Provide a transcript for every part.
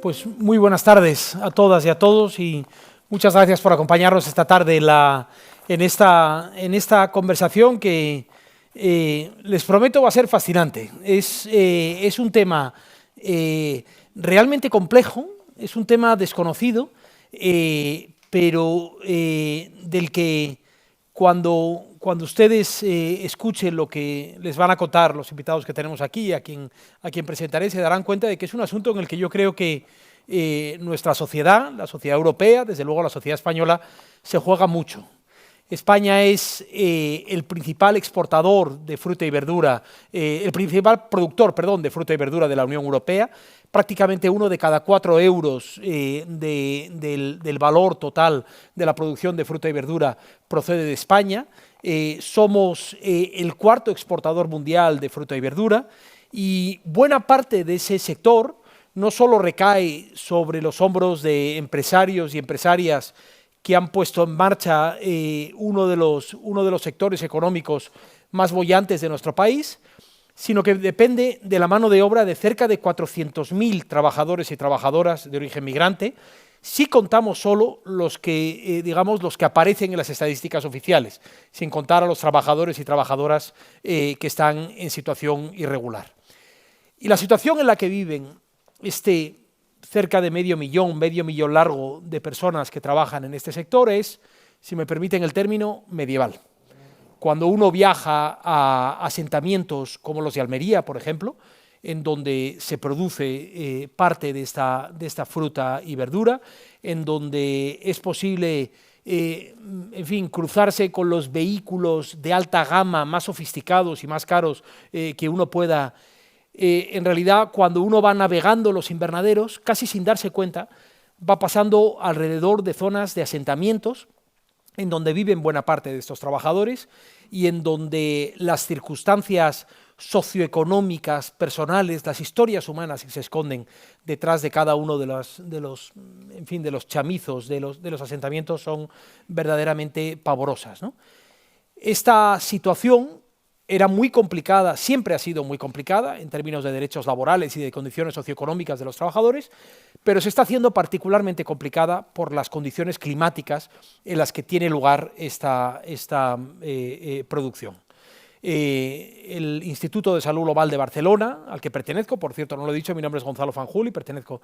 Pues muy buenas tardes a todas y a todos y muchas gracias por acompañarnos esta tarde en esta conversación que les prometo va a ser fascinante. Es un tema realmente complejo, es un tema desconocido, pero del que cuando ustedes escuchen lo que les van a contar los invitados que tenemos aquí, a quien presentaré, se darán cuenta de que es un asunto en el que yo creo que nuestra sociedad, la sociedad europea, desde luego la sociedad española, se juega mucho. España es el principal exportador de fruta y verdura, el principal productor, perdón, de fruta y verdura de la Unión Europea. Prácticamente 1 de cada 4 euros del valor total de la producción de fruta y verdura procede de España. Somos el cuarto exportador mundial de fruta y verdura y buena parte de ese sector no solo recae sobre los hombros de empresarios y empresarias que han puesto en marcha uno de los sectores económicos más bollantes de nuestro país, sino que depende de la mano de obra de cerca de 400.000 trabajadores y trabajadoras de origen migrante, si contamos solo los que aparecen en las estadísticas oficiales, sin contar a los trabajadores y trabajadoras que están en situación irregular. Y la situación en la que viven cerca de medio millón largo de personas que trabajan en este sector es, si me permiten el término, medieval. Cuando uno viaja a asentamientos como los de Almería, por ejemplo, en donde se produce parte de esta fruta y verdura, en donde es posible, cruzarse con los vehículos de alta gama más sofisticados y más caros que uno pueda. En realidad, cuando uno va navegando los invernaderos, casi sin darse cuenta, va pasando alrededor de zonas de asentamientos en donde viven buena parte de estos trabajadores y en donde las circunstancias socioeconómicas, personales, las historias humanas que se esconden detrás de cada uno de los chamizos de los asentamientos son verdaderamente pavorosas, ¿no? Esta situación era muy complicada, siempre ha sido muy complicada en términos de derechos laborales y de condiciones socioeconómicas de los trabajadores, pero se está haciendo particularmente complicada por las condiciones climáticas en las que tiene lugar esta producción. El Instituto de Salud Global de Barcelona, al que pertenezco, por cierto, no lo he dicho, mi nombre es Gonzalo Fanjul y pertenezco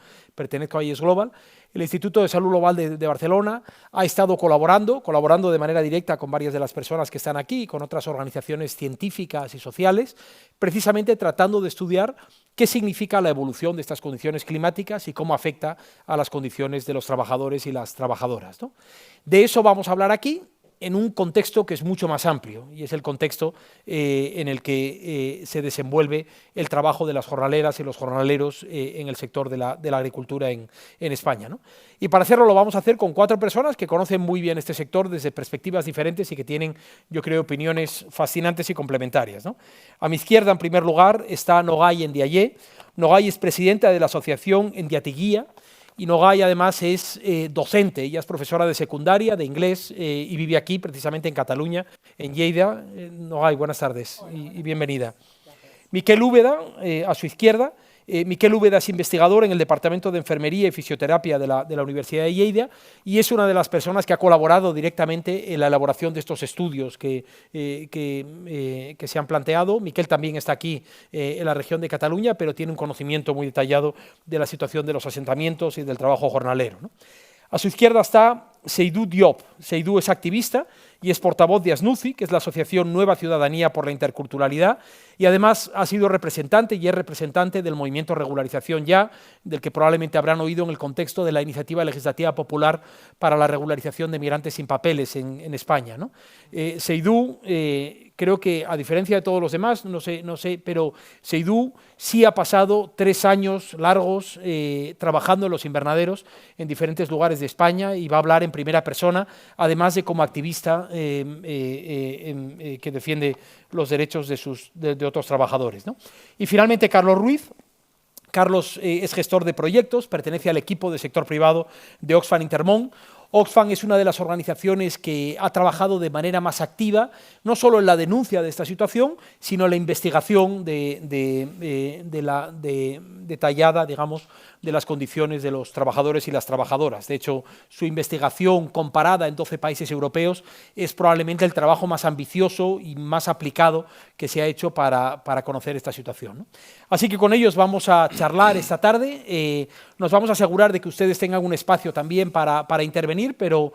a IES Global. El Instituto de Salud Global de Barcelona ha estado colaborando de manera directa con varias de las personas que están aquí y con otras organizaciones científicas y sociales, precisamente tratando de estudiar qué significa la evolución de estas condiciones climáticas y cómo afecta a las condiciones de los trabajadores y las trabajadoras, ¿no? De eso vamos a hablar aquí, en un contexto que es mucho más amplio, y es el contexto en el que se desenvuelve el trabajo de las jornaleras y los jornaleros en el sector de la agricultura en España, ¿no? Y para hacerlo lo vamos a hacer con 4 personas que conocen muy bien este sector desde perspectivas diferentes y que tienen, yo creo, opiniones fascinantes y complementarias, ¿no? A mi izquierda, en primer lugar, está Nogay Ndiaye. Nogay es presidenta de la asociación Ndiatiguía, y Nogay además es docente, ella es profesora de secundaria, de inglés, y vive aquí, precisamente en Cataluña, en Lleida. Nogay, buenas tardes y bienvenida. Miquel Úbeda, a su izquierda. Miquel Úbeda es investigador en el Departamento de Enfermería y Fisioterapia de la Universidad de Lleida y es una de las personas que ha colaborado directamente en la elaboración de estos estudios que se han planteado. Miquel también está aquí en la región de Cataluña, pero tiene un conocimiento muy detallado de la situación de los asentamientos y del trabajo jornalero, ¿no? A su izquierda está Seydou Diop. Seydou es activista y es portavoz de ASNUCI, que es la Asociación Nueva Ciudadanía por la Interculturalidad, y además ha sido representante y es representante del movimiento Regularización Ya, del que probablemente habrán oído en el contexto de la Iniciativa Legislativa Popular para la Regularización de Migrantes sin Papeles en España, ¿no? Seydou, creo que a diferencia de todos los demás, no sé, pero Seydou sí ha pasado 3 años largos trabajando en los invernaderos en diferentes lugares de España y va a hablar en primera persona, además de como activista que defiende los derechos de otros trabajadores, ¿no? Y finalmente Carlos Ruiz. Carlos es gestor de proyectos, pertenece al equipo de sector privado de Oxfam Intermón. Oxfam es una de las organizaciones que ha trabajado de manera más activa, no solo en la denuncia de esta situación, sino en la investigación detallada, digamos, de las condiciones de los trabajadores y las trabajadoras. De hecho, su investigación comparada en 12 países europeos es probablemente el trabajo más ambicioso y más aplicado que se ha hecho para conocer esta situación, ¿no? Así que con ellos vamos a charlar esta tarde. Nos vamos a asegurar de que ustedes tengan un espacio también para intervenir, pero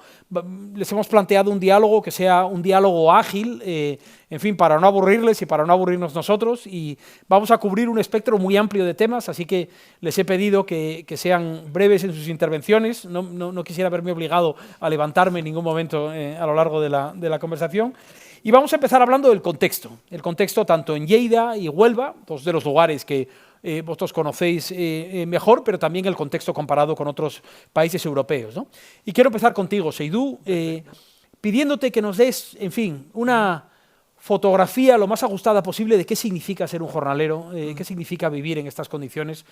les hemos planteado un diálogo que sea un diálogo ágil, en fin, para no aburrirles y para no aburrirnos nosotros, y vamos a cubrir un espectro muy amplio de temas, así que les he pedido que sean breves en sus intervenciones. No quisiera verme obligado a levantarme en ningún momento a lo largo de la conversación. Y vamos a empezar hablando del contexto, el contexto tanto en Lleida y Huelva, dos de los lugares que vosotros conocéis mejor, pero también el contexto comparado con otros países europeos, ¿no? Y quiero empezar contigo, Seydou, pidiéndote que nos des, en fin, una fotografía lo más ajustada posible de qué significa ser un jornalero, qué significa vivir en estas condiciones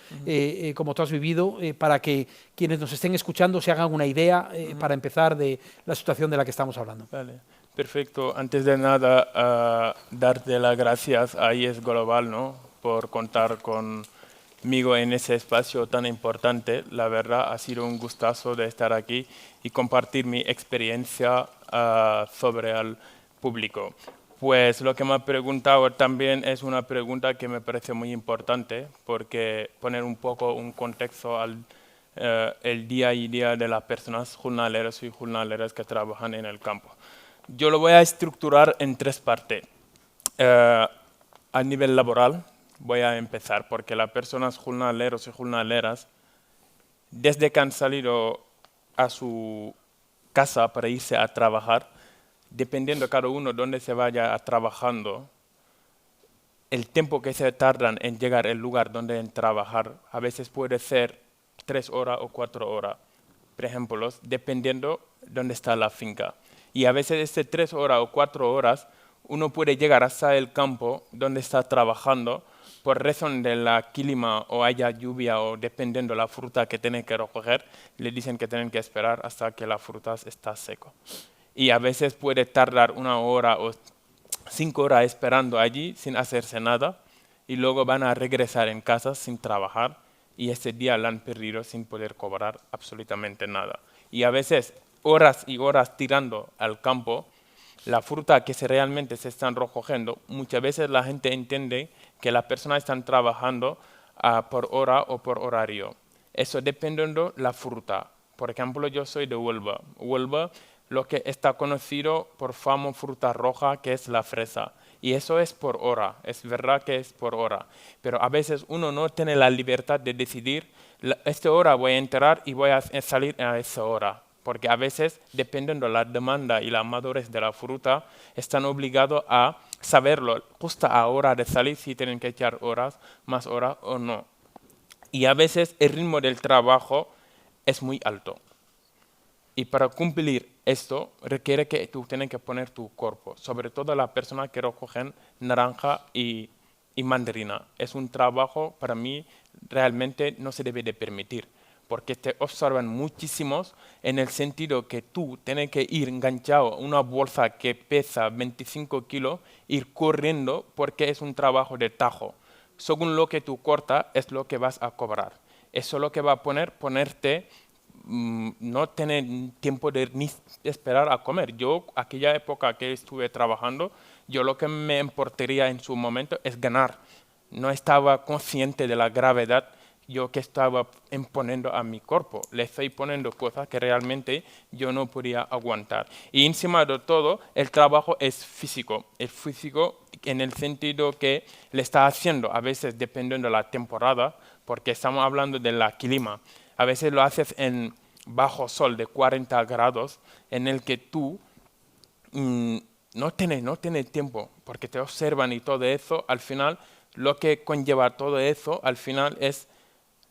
como tú has vivido, para que quienes nos estén escuchando se hagan una idea para empezar de la situación de la que estamos hablando. Vale, perfecto. Antes de nada, darte las gracias a IES Global, ¿no?, por contar conmigo en ese espacio tan importante. La verdad, ha sido un gustazo de estar aquí y compartir mi experiencia sobre el público. Pues lo que me ha preguntado también es una pregunta que me parece muy importante, porque poner un poco un contexto al el día a día de las personas jornaleras y jornaleras que trabajan en el campo. Yo lo voy a estructurar en tres partes. A nivel laboral voy a empezar, porque las personas jornaleros y jornaleras, desde que han salido a su casa para irse a trabajar, dependiendo de cada uno dónde se vaya trabajando, el tiempo que se tardan en llegar al lugar donde trabajar a veces puede ser 3 horas o 4 horas, por ejemplo, dependiendo dónde está la finca. Y a veces este 3 horas o 4 horas uno puede llegar hasta el campo donde está trabajando por razón de la clima o haya lluvia o dependiendo de la fruta que tienen que recoger, le dicen que tienen que esperar hasta que la fruta está seca. Y a veces puede tardar 1 hora o 5 horas esperando allí sin hacerse nada y luego van a regresar en casa sin trabajar y ese día lo han perdido sin poder cobrar absolutamente nada. Y a veces horas y horas tirando al campo, la fruta que realmente se están recogiendo, muchas veces la gente entiende que las personas están trabajando por hora o por horario. Eso dependiendo de la fruta. Por ejemplo, yo soy de Huelva. Huelva, lo que está conocido por famosa fruta roja, que es la fresa. Y eso es por hora, es verdad que es por hora. Pero a veces uno no tiene la libertad de decidir, esta hora voy a entrar y voy a salir a esa hora. Porque a veces, dependiendo de la demanda y la madurez de la fruta, están obligados a saberlo justo a hora de salir, si tienen que echar horas, más horas o no. Y a veces el ritmo del trabajo es muy alto. Y para cumplir esto requiere que tú tienes que poner tu cuerpo, sobre todo las personas que recogen naranja y mandarina. Es un trabajo, para mí, realmente no se debe de permitir, porque te observan muchísimos en el sentido que tú tienes que ir enganchado a una bolsa que pesa 25 kilos, ir corriendo porque es un trabajo de tajo. Según lo que tú cortas, es lo que vas a cobrar. Eso es lo que va a ponerte no tener tiempo de ni esperar a comer. Yo, aquella época que estuve trabajando, yo lo que me importaría en su momento es ganar. No estaba consciente de la gravedad yo que estaba imponiendo a mi cuerpo. Le estoy poniendo cosas que realmente yo no podía aguantar. Y encima de todo, el trabajo es físico. Es físico en el sentido que le está haciendo, a veces dependiendo de la temporada, porque estamos hablando de la clima. A veces lo haces en bajo sol de 40 grados, en el que tú no tienes tiempo, porque te observan y todo eso. Al final, lo que conlleva todo eso, al final es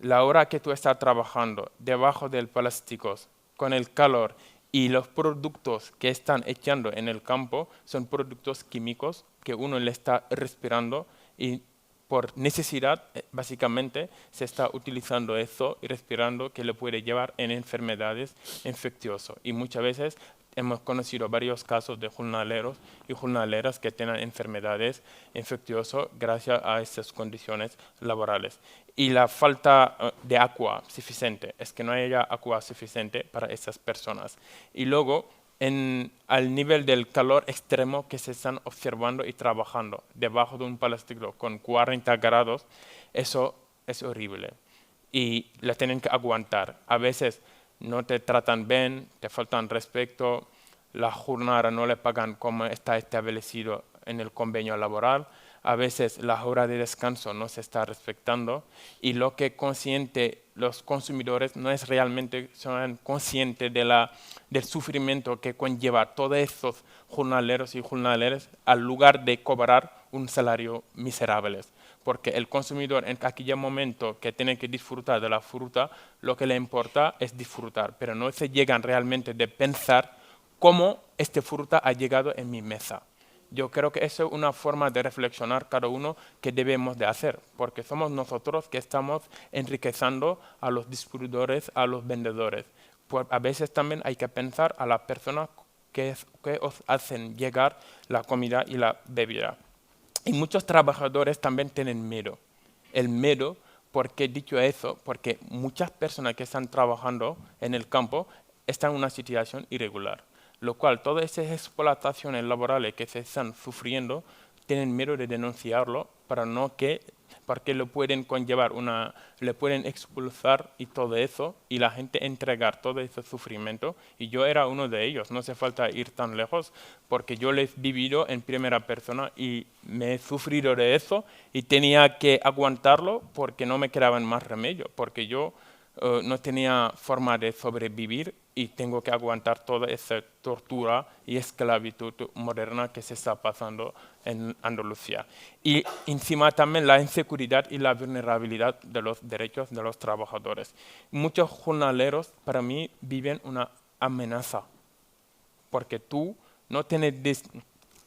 la hora que tú estás trabajando debajo del plástico, con el calor y los productos que están echando en el campo son productos químicos que uno le está respirando y por necesidad, básicamente, se está utilizando eso y respirando que le puede llevar en enfermedades infecciosas. Y muchas veces hemos conocido varios casos de jornaleros y jornaleras que tienen enfermedades infecciosas gracias a estas condiciones laborales. Y la falta de agua suficiente, es que no haya agua suficiente para esas personas. Y luego, al nivel del calor extremo que se están observando y trabajando debajo de un plástico con 40 grados, eso es horrible y la tienen que aguantar. A veces no te tratan bien, te faltan respeto, la jornada no le pagan como está establecido en el convenio laboral, a veces la hora de descanso no se está respetando y lo que los consumidores no es realmente son conscientes del sufrimiento que conlleva todos esos jornaleros y jornaleras al lugar de cobrar un salario miserable. Porque el consumidor en aquel momento que tiene que disfrutar de la fruta, lo que le importa es disfrutar, pero no se llegan realmente de pensar cómo esta fruta ha llegado en mi mesa. Yo creo que eso es una forma de reflexionar cada uno que debemos de hacer, porque somos nosotros que estamos enriqueciendo a los distribuidores, a los vendedores. Pues a veces también hay que pensar a las personas que os hacen llegar la comida y la bebida. Y muchos trabajadores también tienen miedo. El miedo, porque dicho eso, porque muchas personas que están trabajando en el campo están en una situación irregular, lo cual todas esas explotaciones laborales que se están sufriendo tienen miedo de denunciarlo porque lo pueden conllevar le pueden expulsar y todo eso, y la gente entregar todo ese sufrimiento. Y yo era uno de ellos, no hace falta ir tan lejos, porque yo lo he vivido en primera persona y me he sufrido de eso y tenía que aguantarlo porque no me quedaba más remedio, porque yo no tenía forma de sobrevivir y tengo que aguantar toda esa tortura y esclavitud moderna que se está pasando en Andalucía. Y encima también la inseguridad y la vulnerabilidad de los derechos de los trabajadores. Muchos jornaleros para mí viven una amenaza, porque tú no tienes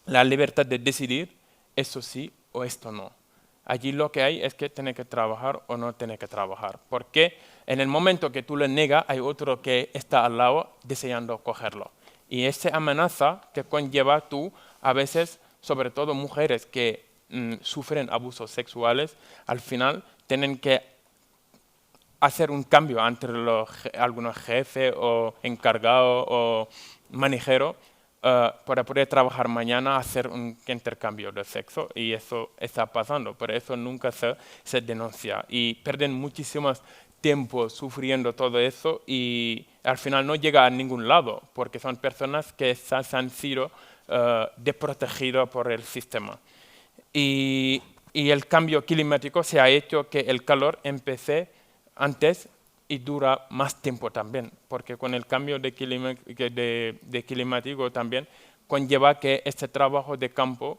la libertad de decidir eso sí o esto no. Allí lo que hay es que tiene que trabajar o no tiene que trabajar. Porque en el momento que tú le niegas, hay otro que está al lado deseando cogerlo. Y esa amenaza que conlleva tú, a veces, sobre todo mujeres que sufren abusos sexuales, al final tienen que hacer un cambio entre algunos jefes o encargados o manejeros para poder trabajar mañana, hacer un intercambio de sexo, y eso está pasando, pero eso nunca se denuncia y pierden muchísimo tiempo sufriendo todo eso y al final no llega a ningún lado porque son personas que se han sido desprotegidas por el sistema. Y el cambio climático se ha hecho que el calor empecé antes y dura más tiempo también, porque con el cambio de climático también conlleva que este trabajo de campo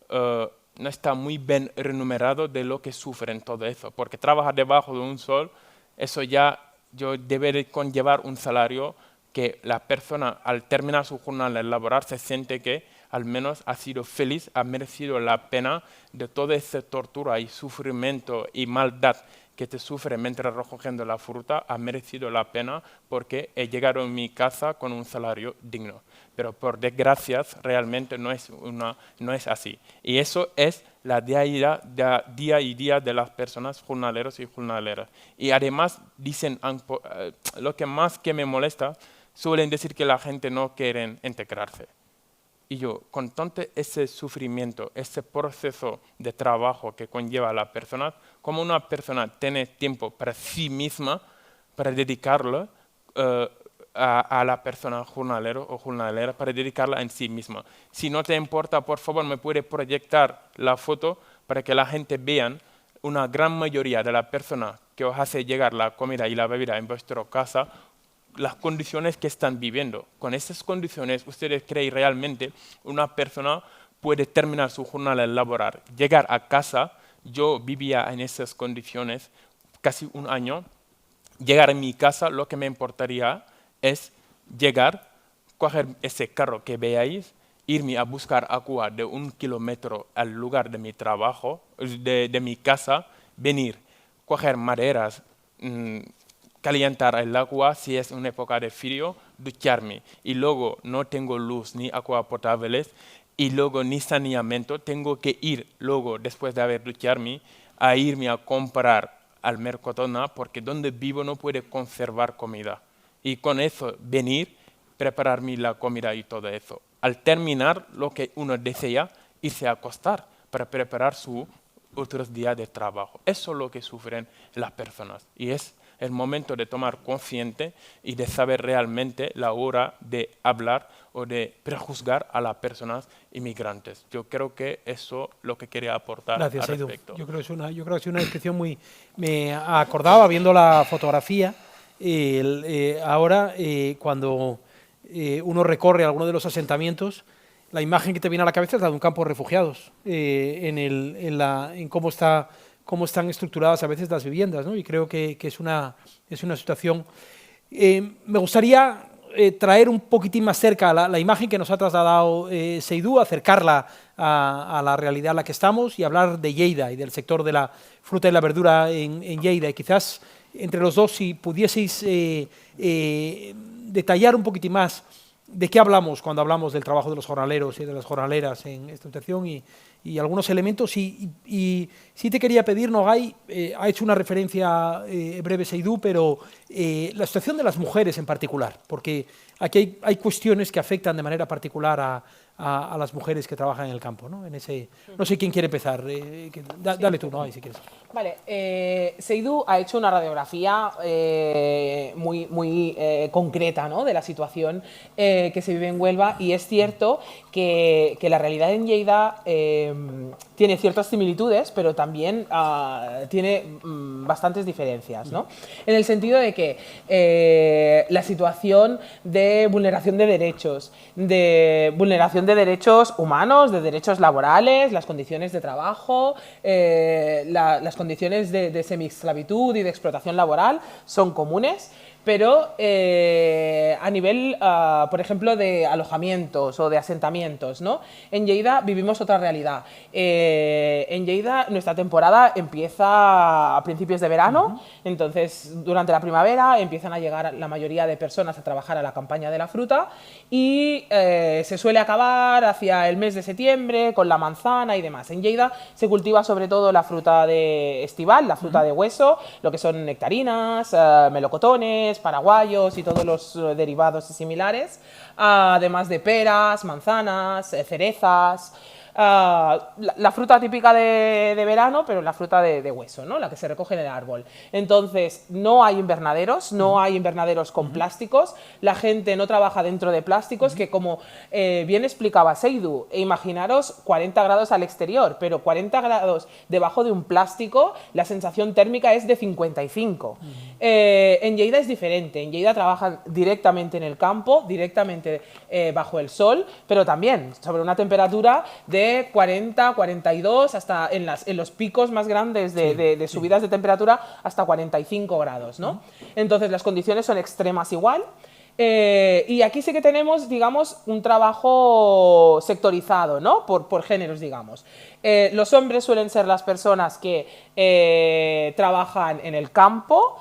no está muy bien remunerado de lo que sufren todo eso, porque trabajar debajo de un sol, eso ya debe de conllevar un salario que la persona al terminar su jornada laboral se siente que al menos ha sido feliz, ha merecido la pena de toda esa tortura y sufrimiento y maldad que te sufre mientras recogiendo la fruta, ha merecido la pena porque he llegado a mi casa con un salario digno. Pero por desgracia realmente no es así. Y eso es la día y día de las personas jornaleros y jornaleras. Y además dicen, lo que más que me molesta, suelen decir que la gente no quiere integrarse. Y yo, con tanto ese sufrimiento, ese proceso de trabajo que conlleva a la persona, como una persona tiene tiempo para sí misma, para dedicarlo a la persona jornalero o jornalera, para dedicarla en sí misma. Si no te importa, por favor, me puede proyectar la foto para que la gente vea una gran mayoría de la persona que os hace llegar la comida y la bebida en vuestra casa, las condiciones que están viviendo. Con esas condiciones, ¿ustedes creen realmente una persona puede terminar su jornada laboral, llegar a casa? Yo vivía en esas condiciones casi un año. Llegar a mi casa, lo que me importaría es llegar, coger ese carro que veáis irme a buscar agua de 1 kilómetro al lugar de mi trabajo, de mi casa, venir, coger maderas, calentar el agua si es una época de frío, ducharme. Y luego no tengo luz ni agua potable y luego ni saneamiento. Tengo que ir luego, después de haber ducharme, a irme a comprar al Mercadona porque donde vivo no puede conservar comida. Y con eso venir, prepararme la comida y todo eso. Al terminar lo que uno desea, irse a acostar para preparar su otros días de trabajo. Eso es lo que sufren las personas y es el momento de tomar consciente y de saber realmente la hora de hablar o de prejuzgar a las personas inmigrantes. Yo creo que eso es lo que quería aportar. Gracias, al Edu. respecto. Yo creo que es una descripción muy... Me acordaba viendo la fotografía, ahora cuando uno recorre alguno de los asentamientos, la imagen que te viene a la cabeza es la de un campo de refugiados, en cómo están estructuradas a veces las viviendas, ¿no? Y creo que es una situación... me gustaría traer un poquitín más cerca la imagen que nos ha trasladado Seydou, acercarla a la realidad en la que estamos y hablar de Lleida y del sector de la fruta y la verdura en Lleida. Y quizás entre los dos, si pudieseis detallar un poquitín más de qué hablamos cuando hablamos del trabajo de los jornaleros y de las jornaleras en esta situación y algunos elementos. Y sí te quería pedir, Nogai, ha hecho una referencia breve Seydou, pero la situación de las mujeres en particular, porque aquí hay cuestiones que afectan de manera particular a las mujeres que trabajan en el campo, ¿no? No sé quién quiere empezar. Dale tú, Nogai, si quieres. Vale, Seydou ha hecho una radiografía muy concreta, ¿no?, de la situación que se vive en Huelva, y es cierto que la realidad en Lleida tiene ciertas similitudes, pero también tiene bastantes diferencias, ¿no? En el sentido de que la situación de vulneración de derechos humanos, de derechos laborales, las condiciones de trabajo, las condiciones de semiesclavitud y de explotación laboral son comunes, pero a nivel, por ejemplo, de alojamientos o de asentamientos, ¿no? En Lleida vivimos otra realidad. En Lleida nuestra temporada empieza a principios de verano, entonces durante la primavera empiezan a llegar la mayoría de personas a trabajar a la campaña de la fruta y se suele acabar hacia el mes de septiembre con la manzana y demás. En Lleida se cultiva sobre todo la fruta estival, la fruta de hueso, lo que son nectarinas, melocotones, paraguayos y todos los derivados y similares, además de peras, manzanas, cerezas, la fruta típica de verano, pero la fruta de hueso, ¿no?, la que se recoge en el árbol. Entonces no hay invernaderos, con plásticos, la gente no trabaja dentro de plásticos, que como bien explicaba Seydou, imaginaros 40 grados al exterior, pero 40 grados debajo de un plástico, la sensación térmica es de 55. En Lleida es diferente, en Lleida trabajan directamente en el campo, directamente bajo el sol, pero también sobre una temperatura de 40, 42, hasta en los picos más grandes de subidas de temperatura hasta 45 grados, ¿no? Entonces las condiciones son extremas igual. Y aquí sí que tenemos, digamos, un trabajo sectorizado, ¿no?, por géneros, digamos. Los hombres suelen ser las personas que trabajan en el campo,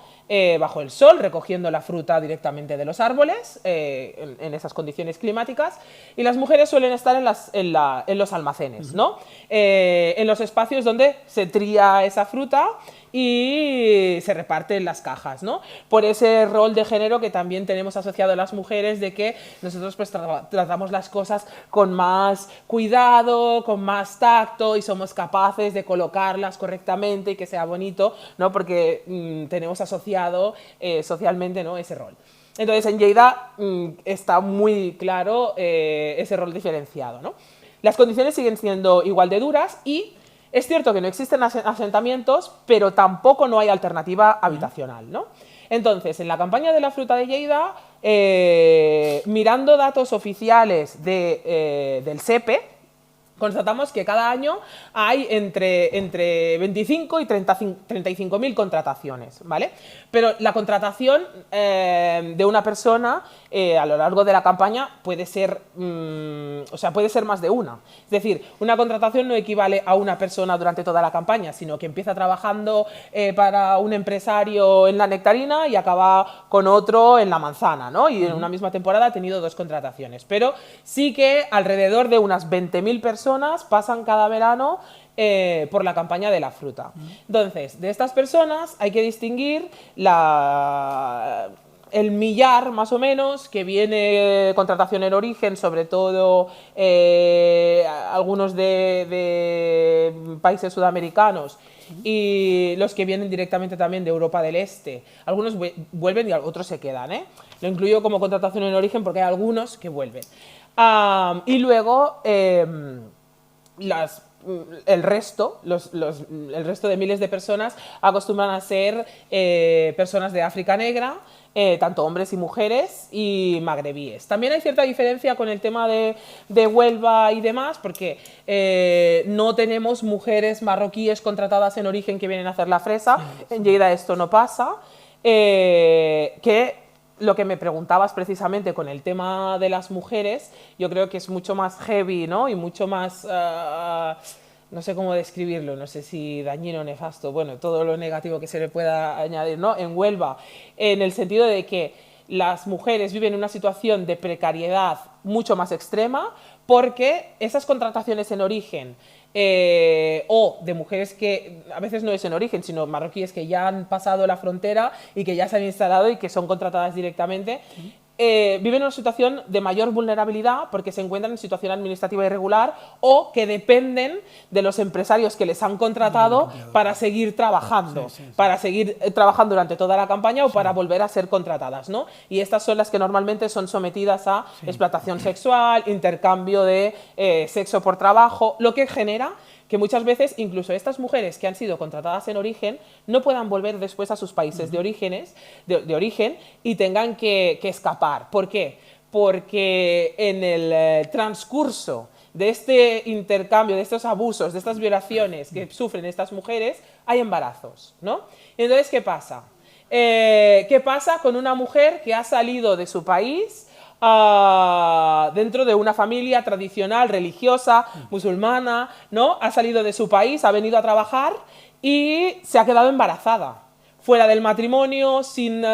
bajo el sol, recogiendo la fruta directamente de los árboles, en esas condiciones climáticas, y las mujeres suelen estar en los almacenes, ¿no?, en los espacios donde se tría esa fruta y se reparte en las cajas, ¿no?, por ese rol de género que también tenemos asociado a las mujeres, de que nosotros pues tratamos las cosas con más cuidado, con más tacto, y somos capaces de colocarlas correctamente y que sea bonito, ¿no?, porque tenemos asociado socialmente, ¿no?, ese rol. Entonces en Lleida está muy claro ese rol diferenciado, ¿no? Las condiciones siguen siendo igual de duras y es cierto que no existen asentamientos, pero tampoco no hay alternativa habitacional, ¿no? Entonces, en la campaña de la fruta de Lleida, mirando datos oficiales del SEPE, constatamos que cada año hay entre 25 y 35.000 contrataciones, ¿vale? Pero la contratación de una persona a lo largo de la campaña puede ser, puede ser más de una. Es decir, una contratación no equivale a una persona durante toda la campaña, sino que empieza trabajando para un empresario en la nectarina y acaba con otro en la manzana, ¿no? Y en una misma temporada ha tenido 2 contrataciones. Pero sí que alrededor de unas 20.000 personas pasan cada verano por la campaña de la fruta. Entonces, de estas personas hay que distinguir el millar, más o menos, que viene contratación en origen, sobre todo algunos de países sudamericanos, y los que vienen directamente también de Europa del Este. Algunos vuelven y otros se quedan, ¿eh? Lo incluyo como contratación en origen porque hay algunos que vuelven. Y luego el resto de miles de personas acostumbran a ser personas de África negra, tanto hombres y mujeres, y magrebíes. También hay cierta diferencia con el tema de Huelva y demás, porque no tenemos mujeres marroquíes contratadas en origen que vienen a hacer la fresa. En Lleida esto no pasa. Lo que me preguntabas precisamente con el tema de las mujeres, yo creo que es mucho más heavy, ¿no? Y mucho más, no sé cómo describirlo, no sé si dañino o nefasto, bueno, todo lo negativo que se le pueda añadir, ¿no? En Huelva, en el sentido de que las mujeres viven una situación de precariedad mucho más extrema, porque esas contrataciones en origen o de mujeres que a veces no es en origen, sino marroquíes que ya han pasado la frontera y que ya se han instalado y que son contratadas directamente, viven una situación de mayor vulnerabilidad porque se encuentran en situación administrativa irregular o que dependen de los empresarios que les han contratado para seguir trabajando, para seguir trabajando durante toda la campaña o para volver a ser contratadas, ¿no? Y estas son las que normalmente son sometidas a explotación sexual, intercambio de sexo por trabajo, lo que genera que muchas veces incluso estas mujeres que han sido contratadas en origen no puedan volver después a sus países de origen y tengan que escapar. ¿Por qué? Porque en el transcurso de este intercambio, de estos abusos, de estas violaciones que sufren estas mujeres, hay embarazos, ¿no? Entonces, ¿qué pasa? ¿Qué pasa con una mujer que ha salido de su país dentro de una familia tradicional, religiosa, musulmana, ¿no? Ha salido de su país, ha venido a trabajar y se ha quedado embarazada, fuera del matrimonio, sin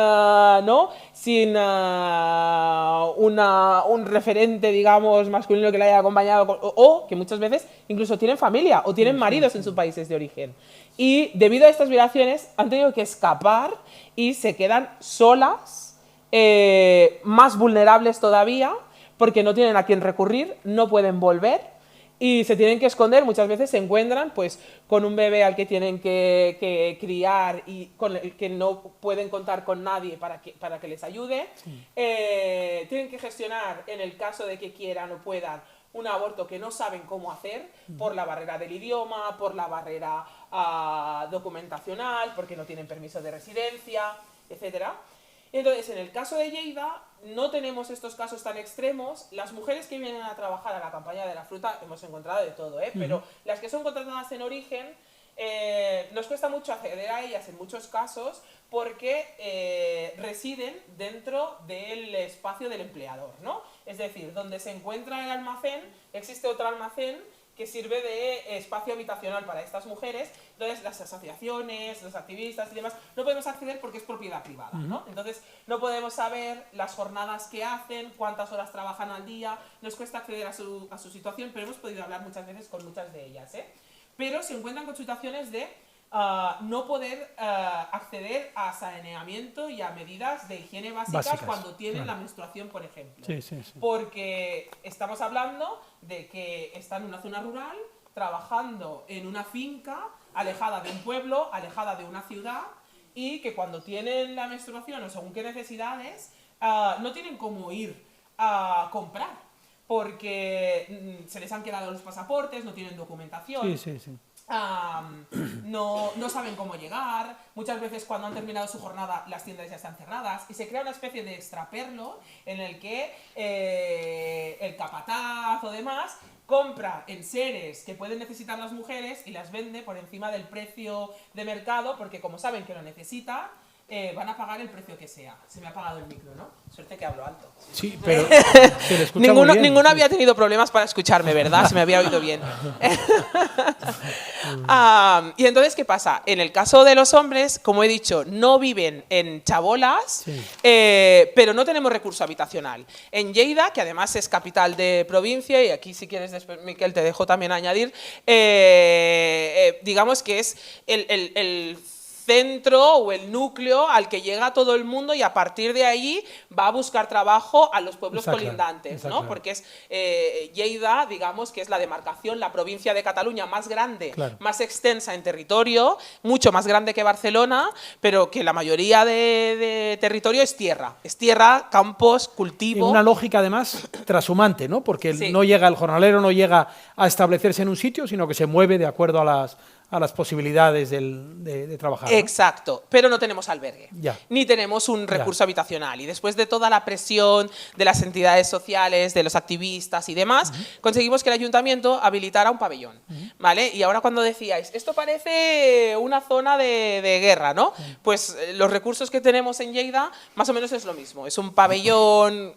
un referente, digamos, masculino que la haya acompañado, o que muchas veces incluso tienen familia o tienen maridos en sus países de origen. Y debido a estas violaciones han tenido que escapar y se quedan solas, más vulnerables todavía, porque no tienen a quién recurrir, no pueden volver y se tienen que esconder. Muchas veces se encuentran pues con un bebé al que tienen que criar y con el que no pueden contar con nadie para que les ayude. Tienen que gestionar, en el caso de que quieran o puedan, un aborto que no saben cómo hacer por la barrera del idioma, por la barrera documentacional, porque no tienen permiso de residencia, etcétera. Entonces, en el caso de Lleida, no tenemos estos casos tan extremos. Las mujeres que vienen a trabajar a la campaña de la fruta hemos encontrado de todo, pero las que son contratadas en origen, nos cuesta mucho acceder a ellas en muchos casos porque residen dentro del espacio del empleador, ¿no? Es decir, donde se encuentra el almacén, existe otro almacén que sirve de espacio habitacional para estas mujeres. Entonces las asociaciones, los activistas y demás no podemos acceder porque es propiedad privada, ¿no? Entonces no podemos saber las jornadas que hacen, cuántas horas trabajan al día, nos cuesta acceder a su situación, pero hemos podido hablar muchas veces con muchas de ellas, pero se encuentran con situaciones de no poder acceder a saneamiento y a medidas de higiene básicas cuando tienen la menstruación, por ejemplo. Porque estamos hablando de que están en una zona rural, trabajando en una finca, alejada de un pueblo, alejada de una ciudad, y que cuando tienen la menstruación o según qué necesidades, no tienen cómo ir a comprar, porque se les han quedado los pasaportes, no tienen documentación. No saben cómo llegar. Muchas veces cuando han terminado su jornada las tiendas ya están cerradas y se crea una especie de extraperlo en el que el capataz o demás compra enseres que pueden necesitar las mujeres y las vende por encima del precio de mercado, porque como saben que lo necesitan, van a pagar el precio que sea. Se me ha apagado el micro, ¿no? Suerte que hablo alto. Sí, pero se le escucha muy bien. Ninguno había tenido problemas para escucharme, ¿verdad? Se me había oído bien. Y entonces, ¿qué pasa? En el caso de los hombres, como he dicho, no viven en chabolas, Sí. pero no tenemos recurso habitacional. En Lleida, que además es capital de provincia, y aquí si quieres después, Miquel, te dejo también añadir, digamos que es el centro o el núcleo al que llega todo el mundo y a partir de ahí va a buscar trabajo a los pueblos colindantes, ¿no? Porque es Lleida, digamos, que es la demarcación, la provincia de Cataluña más grande, más extensa en territorio, mucho más grande que Barcelona, pero que la mayoría de territorio es tierra, campos, cultivo. En una lógica además trashumante, ¿no? Porque no llega, el jornalero no llega a establecerse en un sitio, sino que se mueve de acuerdo a las posibilidades de trabajar, ¿no? Exacto, pero no tenemos albergue, Ya. ni tenemos un recurso habitacional. Y después de toda la presión de las entidades sociales, de los activistas y demás, conseguimos que el ayuntamiento habilitara un pabellón, ¿vale? Y ahora cuando decíais, esto parece una zona de guerra, ¿no? Pues los recursos que tenemos en Lleida más o menos es lo mismo. Es un pabellón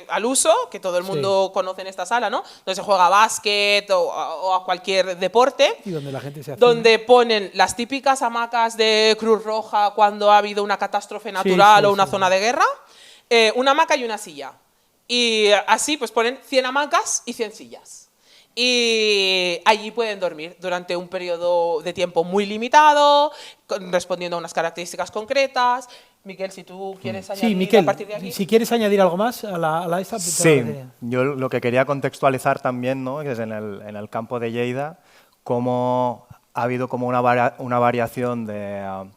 al uso, que todo el mundo conoce en esta sala, ¿no? Donde se juega a básquet o a cualquier deporte. Y donde la gente se hace. Donde ponen las típicas hamacas de Cruz Roja cuando ha habido una catástrofe natural o una zona de guerra, una hamaca y una silla. Y así pues ponen 100 hamacas y 100 sillas. Y allí pueden dormir durante un periodo de tiempo muy limitado, respondiendo a unas características concretas. Miquel, si tú quieres añadir Miquel, a partir de aquí. si quieres añadir algo más a esta. Sí, yo lo que quería contextualizar también, ¿no? Es en el campo de Lleida, cómo ha habido como una variación de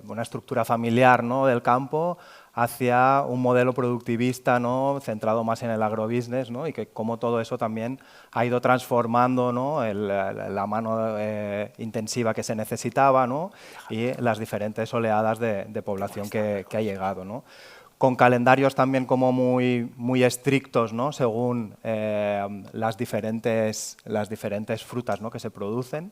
una estructura familiar, ¿no? Del campo hacia un modelo productivista, ¿no? Centrado más en el agrobusiness, ¿no? Y que cómo todo eso también ha ido transformando, ¿no? la mano intensiva que se necesitaba, ¿no? Y las diferentes oleadas de población que ha llegado, ¿no? Con calendarios también como muy estrictos, ¿no? Según las diferentes frutas, ¿no? Que se producen,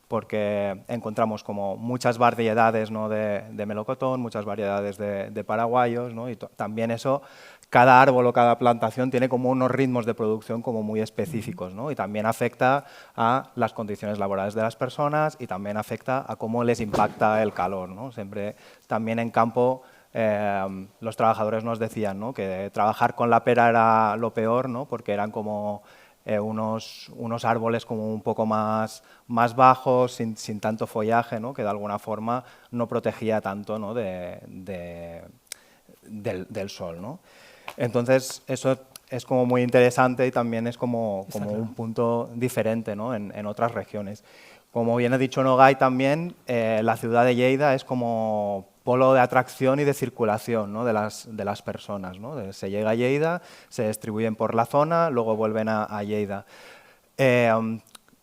porque encontramos como muchas variedades, ¿no? de melocotón, muchas variedades de paraguayos, ¿no? Y también eso, cada árbol o cada plantación tiene como unos ritmos de producción como muy específicos, ¿no? Y también afecta a las condiciones laborales de las personas y también afecta a cómo les impacta el calor, ¿no? Siempre también en campo los trabajadores nos decían, ¿no? Que trabajar con la pera era lo peor, ¿no? Porque eran como unos árboles como un poco más bajos, sin tanto follaje, ¿no? Que de alguna forma no protegía tanto, ¿no? del sol, ¿no? Entonces eso es como muy interesante y también es como un punto diferente, ¿no? en otras regiones. Como bien ha dicho Nogay también, la ciudad de Lleida es como polo de atracción y de circulación, ¿no? de las personas, ¿no? Se llega a Lleida, se distribuyen por la zona, luego vuelven a Lleida.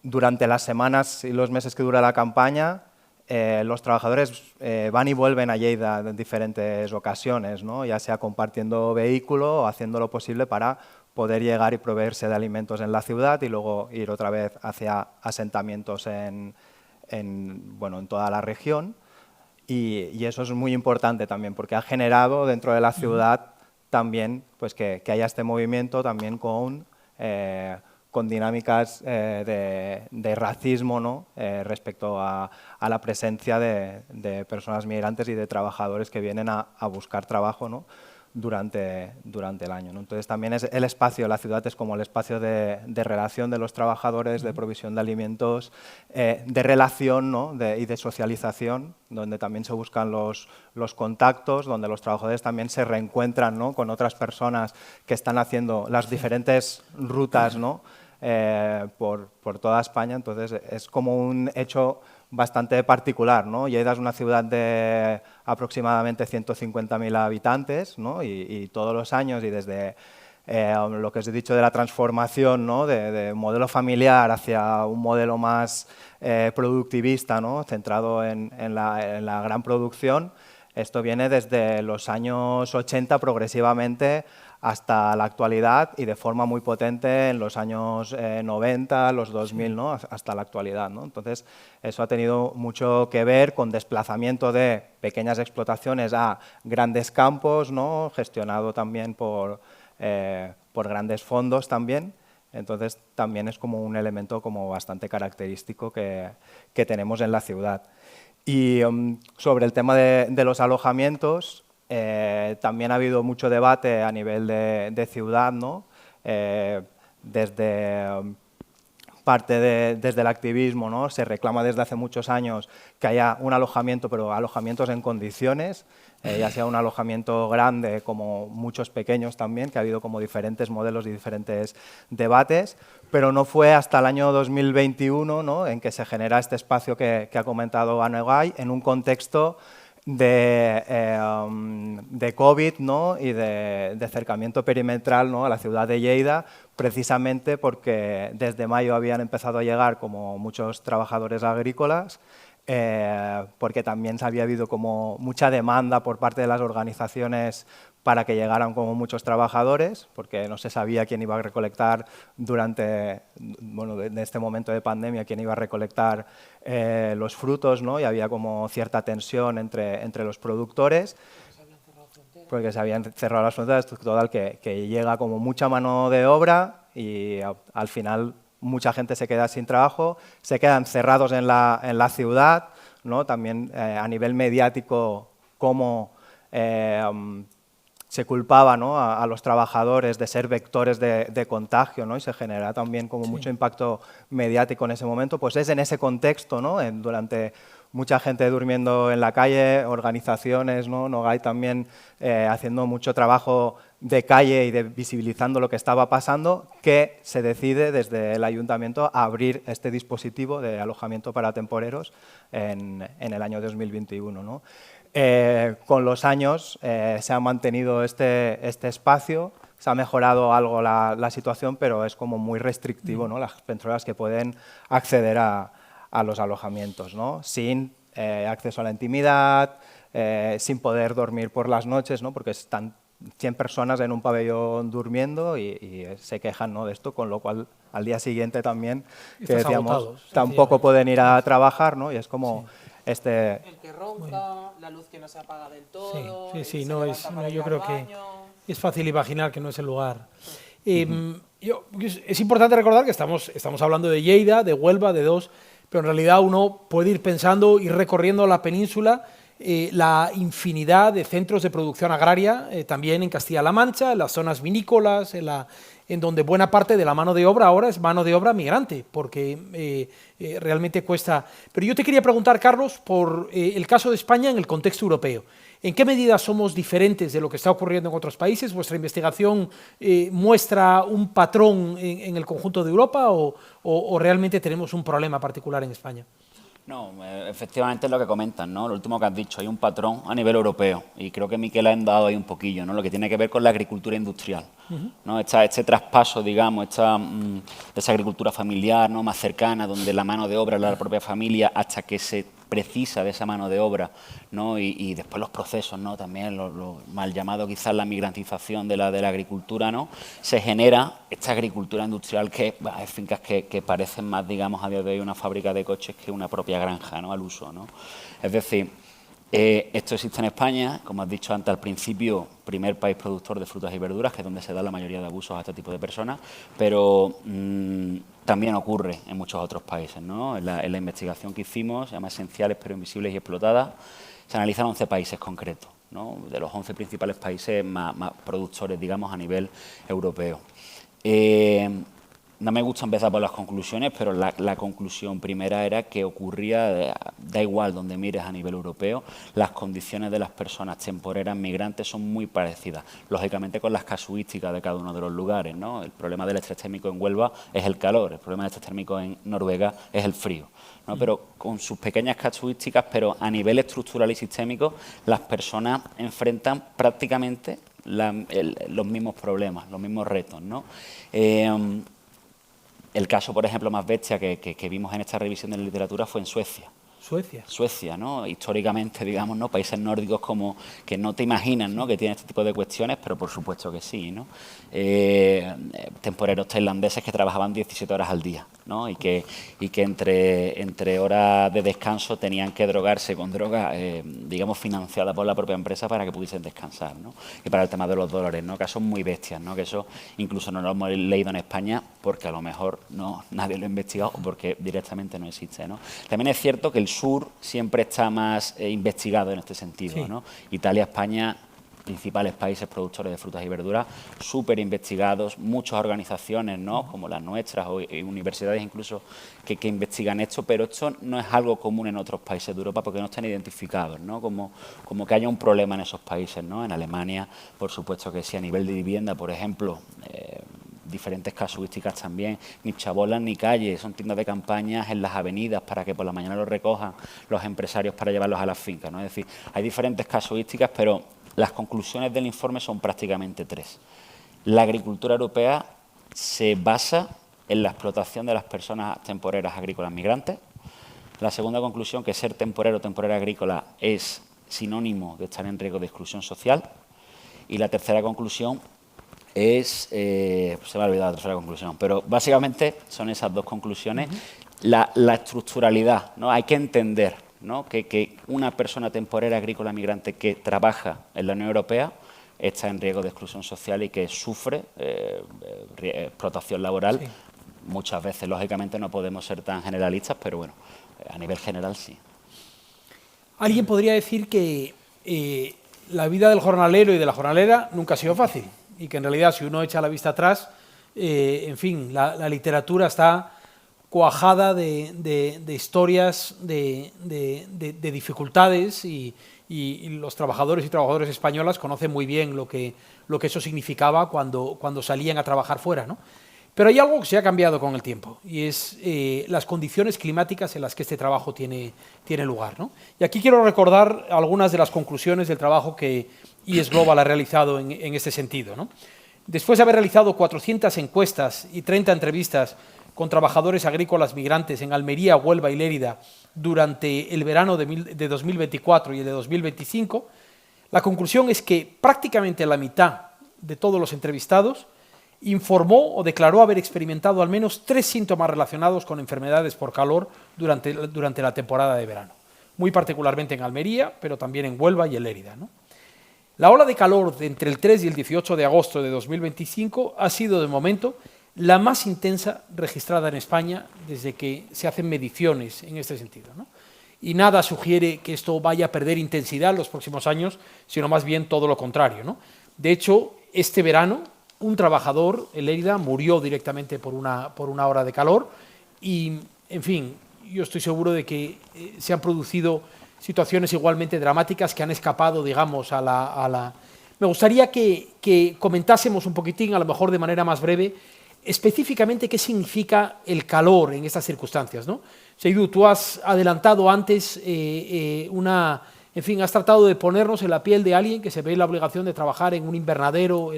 Durante las semanas y los meses que dura la campaña, los trabajadores van y vuelven a Lleida en diferentes ocasiones, ¿no? Ya sea compartiendo vehículo o haciendo lo posible para poder llegar y proveerse de alimentos en la ciudad y luego ir otra vez hacia asentamientos en toda la región. Y eso es muy importante también, porque ha generado dentro de la ciudad también pues que haya este movimiento también con dinámicas de racismo, ¿no? Respecto a la presencia de personas migrantes y de trabajadores que vienen a buscar trabajo, ¿no? durante el año, ¿no? Entonces también es el espacio, la ciudad es como el espacio de relación de los trabajadores, de provisión de alimentos, de relación, ¿no? y de socialización, donde también se buscan los contactos, donde los trabajadores también se reencuentran, ¿no? Con otras personas que están haciendo las diferentes rutas, ¿no? por toda España. Entonces es como un hecho bastante particular, ¿no? Lleida es una ciudad de aproximadamente 150.000 habitantes, ¿no? y todos los años y desde lo que os he dicho de la transformación, ¿no? de modelo familiar hacia un modelo más productivista, ¿no? Centrado en la gran producción. Esto viene desde los años 80 progresivamente hasta la actualidad y de forma muy potente en los años 90, los 2000, ¿no? Hasta la actualidad, ¿no? Entonces, eso ha tenido mucho que ver con desplazamiento de pequeñas explotaciones a grandes campos, ¿no? Gestionado también por grandes fondos también. Entonces, también es como un elemento como bastante característico que tenemos en la ciudad. Y sobre el tema de los alojamientos, también ha habido mucho debate a nivel de ciudad, ¿no? Desde desde el activismo, ¿no? Se reclama desde hace muchos años que haya un alojamiento, pero alojamientos en condiciones, ya sea un alojamiento grande como muchos pequeños también, que ha habido como diferentes modelos y diferentes debates, pero no fue hasta el año 2021, ¿no? En que se genera este espacio que ha comentado Ana Egay, en un contexto de COVID, ¿no? Y de acercamiento perimetral, ¿no? A la ciudad de Lleida, precisamente porque desde mayo habían empezado a llegar como muchos trabajadores agrícolas, porque también se había habido como mucha demanda por parte de las organizaciones para que llegaran como muchos trabajadores, porque no se sabía quién iba a recolectar durante, bueno, en este momento de pandemia, quién iba a recolectar los frutos, ¿no? Y había como cierta tensión entre los productores, porque se habían cerrado las fronteras, total que llega como mucha mano de obra y al final mucha gente se queda sin trabajo, se quedan cerrados en la ciudad, ¿no? También a nivel mediático, cómo se culpaba, ¿no? a los trabajadores de ser vectores de contagio, ¿no? Y se genera también como mucho impacto mediático en ese momento. Pues es en ese contexto, ¿no? Durante mucha gente durmiendo en la calle, organizaciones, ¿no? Nogay también haciendo mucho trabajo de calle y de visibilizando lo que estaba pasando, que se decide desde el ayuntamiento a abrir este dispositivo de alojamiento para temporeros en el año 2021, ¿no? Con los años se ha mantenido este espacio, se ha mejorado algo la situación, pero es como muy restrictivo, ¿no? Las personas que pueden acceder a los alojamientos, ¿no? Sin acceso a la intimidad, sin poder dormir por las noches, ¿no? Porque están 100 personas en un pabellón durmiendo y se quejan, ¿no? De esto, con lo cual al día siguiente también, que decíamos, agotados, tampoco pueden ir a trabajar, ¿no? Y es como El que ronca, la luz que no se apaga del todo. Sí, se no, levanta para ir yo al creo que baño. es fácil imaginar que no es el lugar. Es importante recordar que estamos hablando de Lleida, de Huelva, de dos, pero en realidad uno puede ir pensando, ir recorriendo la península, la infinidad de centros de producción agraria, también en Castilla-La Mancha, en las zonas vinícolas, en donde buena parte de la mano de obra ahora es mano de obra migrante, porque realmente cuesta. Pero yo te quería preguntar, Carlos, por el caso de España en el contexto europeo. ¿En qué medida somos diferentes de lo que está ocurriendo en otros países? ¿Vuestra investigación muestra un patrón en el conjunto de Europa o realmente tenemos un problema particular en España? No, efectivamente es lo que comentan, ¿no? Lo último que has dicho, hay un patrón a nivel europeo y creo que Miquel ha andado ahí un poquillo, ¿no? Lo que tiene que ver con la agricultura industrial, ¿no? Este traspaso, digamos, de esa agricultura familiar, ¿no? Más cercana, donde la mano de obra es la propia familia hasta que se precisa de esa mano de obra, ¿no? Y después los procesos, ¿no? También lo mal llamado quizás la migrantización de la agricultura, ¿no? Se genera esta agricultura industrial que hay fincas que parecen más, digamos, a día de hoy una fábrica de coches que una propia granja, ¿no? Al uso, ¿no? Es decir, esto existe en España, como has dicho antes al principio, primer país productor de frutas y verduras, que es donde se da la mayoría de abusos a este tipo de personas, pero también ocurre en muchos otros países, ¿no? En la investigación que hicimos, se llama Esenciales pero invisibles y explotadas, se analizan 11 países concretos, ¿no? De los 11 principales países más productores, digamos, a nivel europeo. No me gusta empezar por las conclusiones, pero la conclusión primera era que ocurría, da igual donde mires a nivel europeo, las condiciones de las personas temporeras migrantes son muy parecidas, lógicamente con las casuísticas de cada uno de los lugares, ¿no? El problema del estrés térmico en Huelva es el calor, el problema del estrés térmico en Noruega es el frío, ¿no? Pero con sus pequeñas casuísticas, pero a nivel estructural y sistémico, las personas enfrentan prácticamente los mismos problemas, los mismos retos, ¿no? El caso, por ejemplo, más bestia que vimos en esta revisión de la literatura fue en Suecia. Suecia, ¿no? Históricamente, digamos, ¿no? Países nórdicos como que no te imaginas, ¿no? Que tienen este tipo de cuestiones, pero por supuesto que sí, ¿no? Temporeros tailandeses que trabajaban 17 horas al día, ¿no? Y que entre horas de descanso tenían que drogarse con droga, digamos, financiada por la propia empresa para que pudiesen descansar, ¿no? Y para el tema de los dolores, ¿no? Casos muy bestias, ¿no? Que eso incluso no lo hemos leído en España porque a lo mejor no nadie lo ha investigado o porque directamente no existe, ¿no? También es cierto que el sur siempre está más investigado en este sentido, Sí. ¿no? Italia, España, principales países productores de frutas y verduras, súper investigados, muchas organizaciones, ¿no? Como las nuestras o universidades incluso que investigan esto, pero esto no es algo común en otros países de Europa porque no están identificados, ¿no? Como que haya un problema en esos países, ¿no? En Alemania, por supuesto que sí, a nivel de vivienda, por ejemplo, diferentes casuísticas también, ni chabolas ni calles, son tiendas de campañas en las avenidas para que por la mañana los recojan los empresarios para llevarlos a las fincas, ¿no? Es decir, hay diferentes casuísticas, pero las conclusiones del informe son prácticamente 3. La agricultura europea se basa en la explotación de las personas temporeras agrícolas migrantes. La segunda conclusión, que ser temporero o temporera agrícola es sinónimo de estar en riesgo de exclusión social. Y la tercera conclusión es, se me ha olvidado la tercera conclusión, pero básicamente son esas 2 conclusiones. La estructuralidad, ¿no? Hay que entender, ¿no? que una persona temporera agrícola migrante que trabaja en la Unión Europea está en riesgo de exclusión social y que sufre explotación laboral. Sí. Muchas veces, lógicamente, no podemos ser tan generalistas, pero bueno, a nivel general sí. Alguien podría decir que la vida del jornalero y de la jornalera nunca ha sido fácil y que en realidad si uno echa la vista atrás, en fin, la literatura está cuajada de historias, de dificultades y los trabajadores y trabajadoras españolas conocen muy bien lo que eso significaba cuando salían a trabajar fuera, ¿no? Pero hay algo que se ha cambiado con el tiempo y es las condiciones climáticas en las que este trabajo tiene lugar, ¿no? Y aquí quiero recordar algunas de las conclusiones del trabajo que IES Global ha realizado en este sentido, ¿no? Después de haber realizado 400 encuestas y 30 entrevistas con trabajadores agrícolas migrantes en Almería, Huelva y Lérida durante el verano de 2024 y el de 2025, la conclusión es que prácticamente la mitad de todos los entrevistados informó o declaró haber experimentado al menos 3 síntomas relacionados con enfermedades por calor durante la temporada de verano, muy particularmente en Almería, pero también en Huelva y en Lérida, ¿no? La ola de calor de entre el 3 y el 18 de agosto de 2025 ha sido, de momento, la más intensa registrada en España desde que se hacen mediciones en este sentido, ¿no? Y nada sugiere que esto vaya a perder intensidad en los próximos años, sino más bien todo lo contrario, ¿no? De hecho, este verano, un trabajador en Lérida murió directamente por una hora de calor y, en fin, yo estoy seguro de que se han producido situaciones igualmente dramáticas que han escapado, digamos, a la... Me gustaría que comentásemos un poquitín, a lo mejor de manera más breve, específicamente qué significa el calor en estas circunstancias, ¿no? Seydou, tú has adelantado antes en fin, has tratado de ponernos en la piel de alguien que se ve la obligación de trabajar en un invernadero,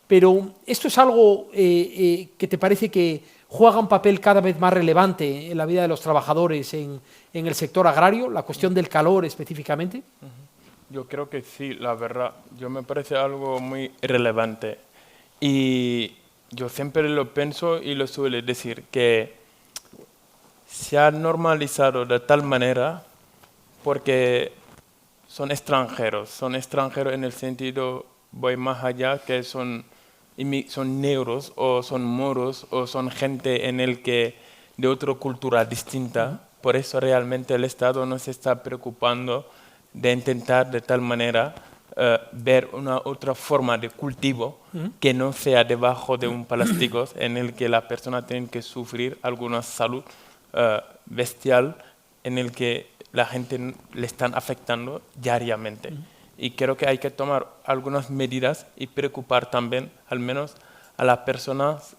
pero esto es algo que te parece que juega un papel cada vez más relevante en la vida de los trabajadores en el sector agrario, la cuestión del calor específicamente. Yo creo que sí, la verdad. Yo me parece algo muy relevante. Y yo siempre lo pienso y lo suelo decir, que se ha normalizado de tal manera porque son extranjeros en el sentido, voy más allá, que son negros o son moros o son gente en el que de otra cultura distinta. Por eso realmente el Estado no se está preocupando de intentar de tal manera ver una otra forma de cultivo que no sea debajo de un plástico en el que la persona tiene que sufrir alguna salud bestial en el que la gente le están afectando diariamente. Y creo que hay que tomar algunas medidas y preocupar también, al menos, a las personas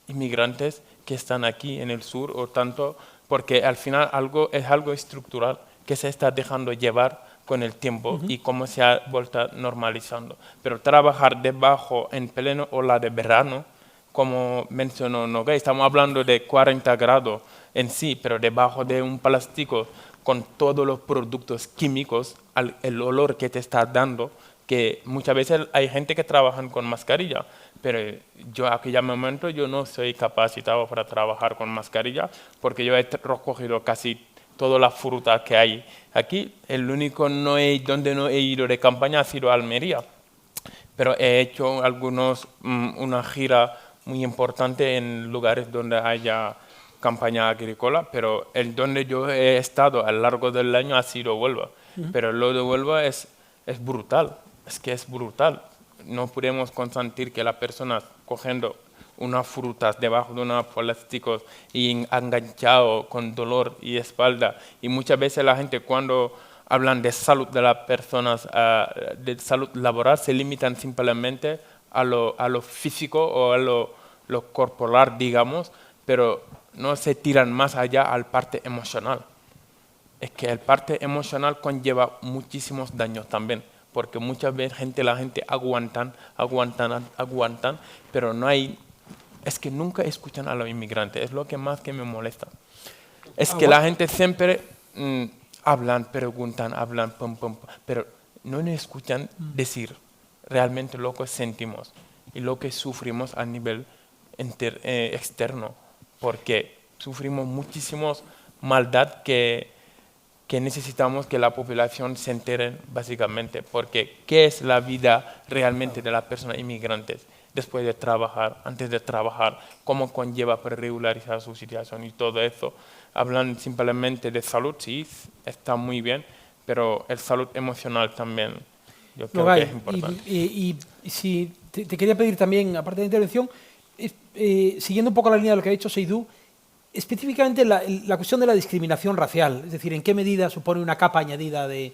inmigrantes que están aquí en el sur, o tanto, porque al final es algo estructural que se está dejando llevar con el tiempo y cómo se ha vuelto normalizando. Pero trabajar debajo en pleno ola de verano, como mencionó Nogué, estamos hablando de 40 grados en sí, pero debajo de un plástico con todos los productos químicos, el olor que te está dando, que muchas veces hay gente que trabaja con mascarilla, pero yo en aquel momento yo no soy capacitado para trabajar con mascarilla porque yo he recogido casi todas las frutas que hay aquí. El único donde no he ido de campaña ha sido Almería, pero he hecho una gira muy importante en lugares donde haya campaña agrícola, pero el donde yo he estado a lo largo del año ha sido Huelva. Pero lo de Huelva es brutal, es que es brutal. No podemos consentir que las personas cogiendo unas frutas debajo de unos plásticos y enganchado con dolor y espalda. Y muchas veces la gente cuando hablan de salud de las personas, de salud laboral, se limitan simplemente a lo físico o a lo corporal, digamos, pero no se tiran más allá al parte emocional. Es que el parte emocional conlleva muchísimos daños también, porque muchas veces la gente aguantan, pero es que nunca escuchan a los inmigrantes, es lo que más que me molesta. Es que la gente siempre hablan, preguntan, pero no nos escuchan decir realmente lo que sentimos y lo que sufrimos a nivel externo, porque sufrimos muchísimos maldad que necesitamos que la población se entere básicamente, porque ¿qué es la vida realmente de las personas inmigrantes después de trabajar, antes de trabajar, cómo conlleva para regularizar su situación y todo eso? Hablan simplemente de salud, sí, está muy bien, pero el salud emocional también, yo creo que es importante. Y si te quería pedir también, aparte de la intervención, siguiendo un poco la línea de lo que ha dicho Seydou, específicamente la cuestión de la discriminación racial, es decir, ¿en qué medida supone una capa añadida de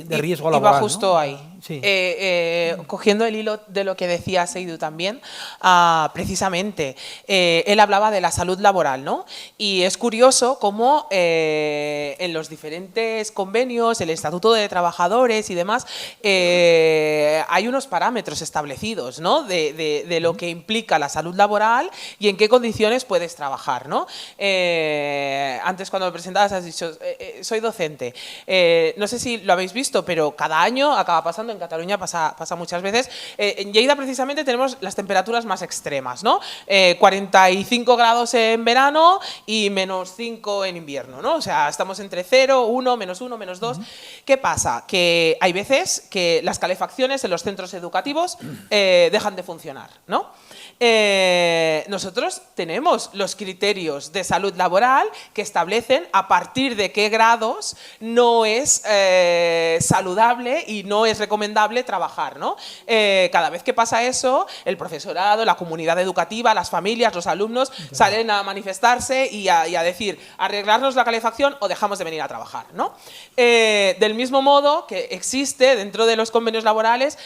riesgo laboral? Iba justo, ¿no? Ahí. Sí. Cogiendo el hilo de lo que decía Seydou también, precisamente, él hablaba de la salud laboral, ¿no? Y es curioso cómo en los diferentes convenios, el Estatuto de Trabajadores y demás, hay unos parámetros establecidos, ¿no? De lo que implica la salud laboral y en qué condiciones puedes trabajar, ¿no? Antes cuando me presentabas has dicho, soy docente. No sé si lo habéis visto, pero cada año acaba pasando, en Cataluña pasa muchas veces. En Lleida precisamente tenemos las temperaturas más extremas, ¿no? 45 grados en verano y -5 en invierno, ¿no? O sea, estamos entre 0, 1, -1, -2. ¿Qué pasa? Que hay veces que las calefacciones en los centros educativos dejan de funcionar, ¿no? Nosotros tenemos los criterios de salud laboral que establecen a partir de qué grados no es saludable y no es recomendable trabajar, ¿no? Cada vez que pasa eso, el profesorado, la comunidad educativa, las familias, los alumnos salen a manifestarse y a decir, arreglarnos la calefacción o dejamos de venir a trabajar, ¿no? Del mismo modo que existe dentro de los convenios laborales,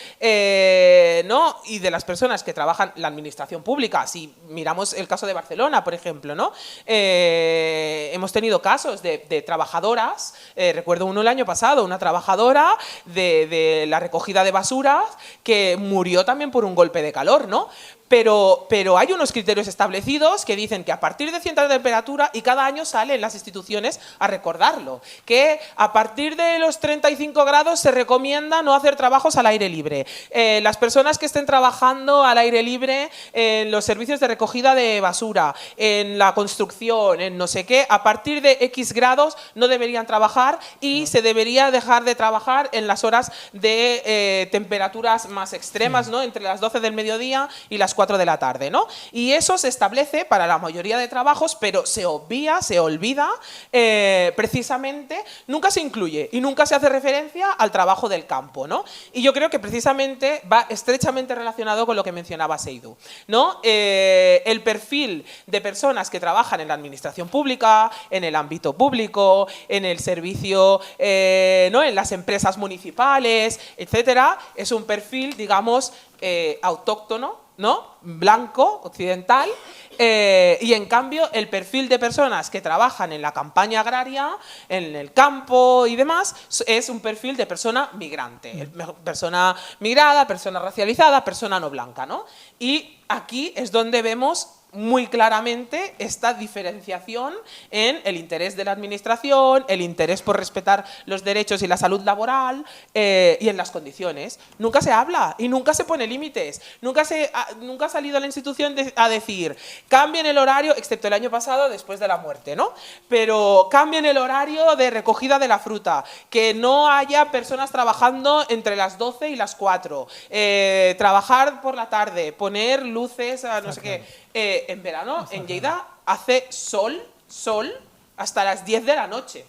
¿no? Y de las personas que trabajan la administración pública. Si miramos el caso de Barcelona, por ejemplo, ¿no? Hemos tenido casos de trabajadoras, recuerdo uno el año pasado, una trabajadora de la recogida de basuras que murió también por un golpe de calor, ¿no? Pero hay unos criterios establecidos que dicen que a partir de cierta temperatura, y cada año salen las instituciones a recordarlo, que a partir de los 35 grados se recomienda no hacer trabajos al aire libre. Las personas que estén trabajando al aire libre en los servicios de recogida de basura, en la construcción, en no sé qué, a partir de X grados no deberían trabajar y se debería dejar de trabajar en las horas de temperaturas más extremas, ¿no? Entre las 12 del mediodía y las 4 de la tarde, ¿no? Y eso se establece para la mayoría de trabajos, pero se obvia, se olvida, precisamente, nunca se incluye y nunca se hace referencia al trabajo del campo, ¿no? Y yo creo que precisamente va estrechamente relacionado con lo que mencionaba Seydou, ¿no? El perfil de personas que trabajan en la administración pública, en el ámbito público, en el servicio, ¿no? En las empresas municipales, etcétera, es un perfil, digamos, autóctono, ¿no? Blanco, occidental, y en cambio el perfil de personas que trabajan en la campaña agraria, en el campo y demás, es un perfil de persona migrante, persona migrada, persona racializada, persona no blanca, ¿no? Y aquí es donde vemos muy claramente esta diferenciación en el interés de la administración, el interés por respetar los derechos y la salud laboral y en las condiciones. Nunca se habla y nunca se pone límites. Nunca ha salido la institución a decir cambien el horario, excepto el año pasado después de la muerte, ¿no? Pero cambien el horario de recogida de la fruta, que no haya personas trabajando entre las 12 y las 4, trabajar por la tarde, poner luces, no sé qué. En verano, en Lleida, hace sol hasta las 10 de la noche.